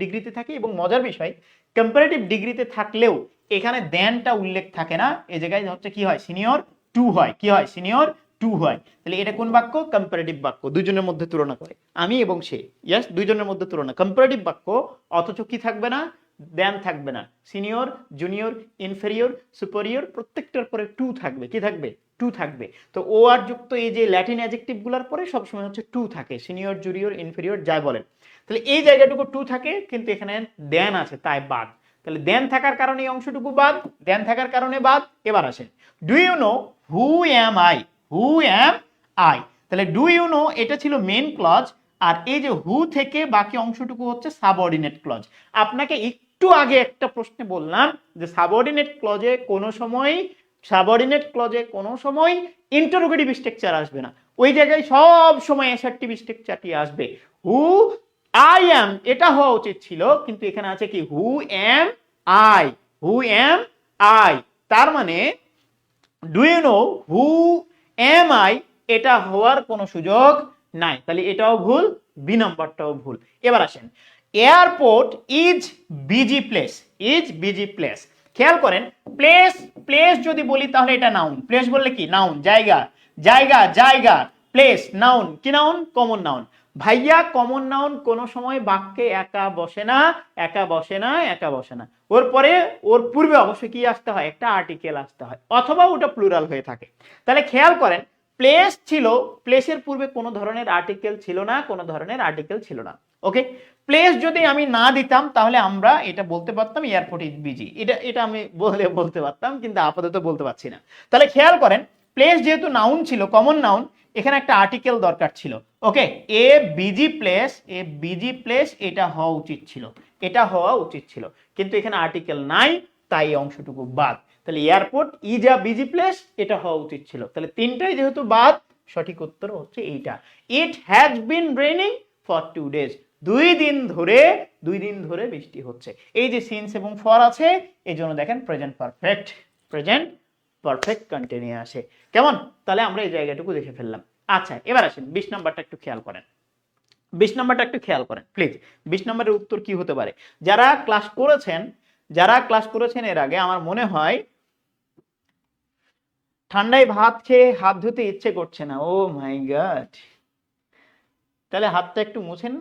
ডিগ্রিতে থাকে এবং মজার বিষয় কম্পারেটিভ ডিগ্রিতে থাকলেও এখানে দেনটা উল্লেখ থাকে না, এই জায়গায় হচ্ছে কি হয়, সিনিয়র টু হয়, কি হয়, সিনিয়র টু হয়। তাহলে এটা কোন বাক্য? কম্পারেটিভ বাক্য, দুইজনের মধ্যে তুলনা করে, আমি এবং সে, ইয়েস দুইজনের মধ্যে তুলনা, কম্পারেটিভ বাক্য। অথচ কি থাকবে না, দেন থাকবে না, সিনিয়র জুনিয়র ইনফেরিয়র সুপেরিয়র প্রত্যেকটার পরে টু থাকবে, কি থাকবে, টু থাকবে। তো ও আর যুক্ত এই যে ল্যাটিন অ্যাডজেক্টিভ গুলার পরে সবসময় হচ্ছে টু থাকে, সিনিয়র জুনিয়র ইনফেরিয়র যাই বলেন। তাহলে এই জায়গাটুকু টু থাকে, কিন্তু এখানে দেন আছে তাই বাদ। তাহলে দেন থাকার কারণে এই অংশটুকু বাদ, দেন থাকার কারণে বাদ। এবার আসেন, do you know who am I, who am I, তাহলে ডু ইউ নো এটা ছিল মেন ক্লজ, আর এই যে হু থেকে বাকি অংশটুকু হচ্ছে সাবঅর্ডিনেট ক্লজ। আপনাকে একটু আগে একটা প্রশ্নে বললাম যে সাবঅর্ডিনেট ক্লজে কোনো সময় ইন্টারোগেটিভ স্ট্রাকচার আসবে না, ওই জায়গায় সব সময় অ্যাসার্টিভ স্ট্রাকচারটি আসবে। হু আই অ্যাম এটা হওয়া উচিত ছিল, কিন্তু এখানে আছে কি হু am I, who am I, তার মানে do you know who am I এটা হওয়ার কোনো সুযোগ নাই, তাহলে এটাও ভুল, বি নাম্বারটাও ভুল। এবার আসেন, airport is busy place, is busy place. খেয়াল করেন, প্লেস প্লেস যদি বলি তাহলে এটা নাউন, প্লেস বললে কি নাউন, জায়গা, জায়গা জায়গা, প্লেস নাউন, কি নাউন, কমন নাউন। ভাইয়া কমন নাউন কোনো সময় বাক্যে একা বসে না, একা বসে না, একা বসে না, ওর পরে ওর পূর্বে অবশ্যই কি আসতে হয়, একটা আর্টিকেল আসতে হয়, অথবা ওটা প্লুরাল হয়ে থাকে। তাহলে খেয়াল করেন, প্লেস ছিল, প্লেসের পূর্বে কোনো ধরনের আর্টিকেল ছিল না, কোনো ধরনের আর্টিকেল ছিল না। ওকে, প্লেস যদি আমি না দিতাম তাহলে আমরা এটা বলতে পারতাম এয়ারপোর্ট ইজ বিজি, এটা আমি বলতে পারতাম, কিন্তু আপাতত বলতে পারছি না। তাহলে খেয়াল করেন, প্লেস যেহেতু নাউন ছিল, কমন নাউন, এখানে একটা আর্টিকেল দরকার ছিল। ওকে, এ বিজি প্লেস এটা হওয়া উচিত ছিল, এটা হওয়া উচিত ছিল, কিন্তু এখানে আর্টিকেল নাই, তাই অংশটুকু বাদ। তাহলে airport is a busy place এটা হওয়া উচিত ছিল, তাহলে তিনটাই যেহেতু বাদ, সঠিক উত্তর হচ্ছে এইটা। It has been raining for 2 days, দুই দিন ধরে বৃষ্টি হচ্ছে। এই যে সিন্স এবং ফর আছে, এই জন্য দেখেন প্রেজেন্ট পারফেক্ট কন্টিনিউ আসে। কেমন, তাহলে আমরা এই জায়গাটুকু দেখে ফেললাম। আচ্ছা, এবার আসেন 20 নাম্বারটা একটু খেয়াল করেন, 20 নাম্বারটা একটু খেয়াল করেন প্লিজ। 20 নাম্বারের উত্তর কি হতে পারে? যারা ক্লাস করেছেন এর আগে, আমার মনে হয় ঠান্ডায় ভাত খেয়ে হাত ধুতে ইচ্ছে করছে না, ও মাই গড, তাহলে হাতটা একটু মুছেন,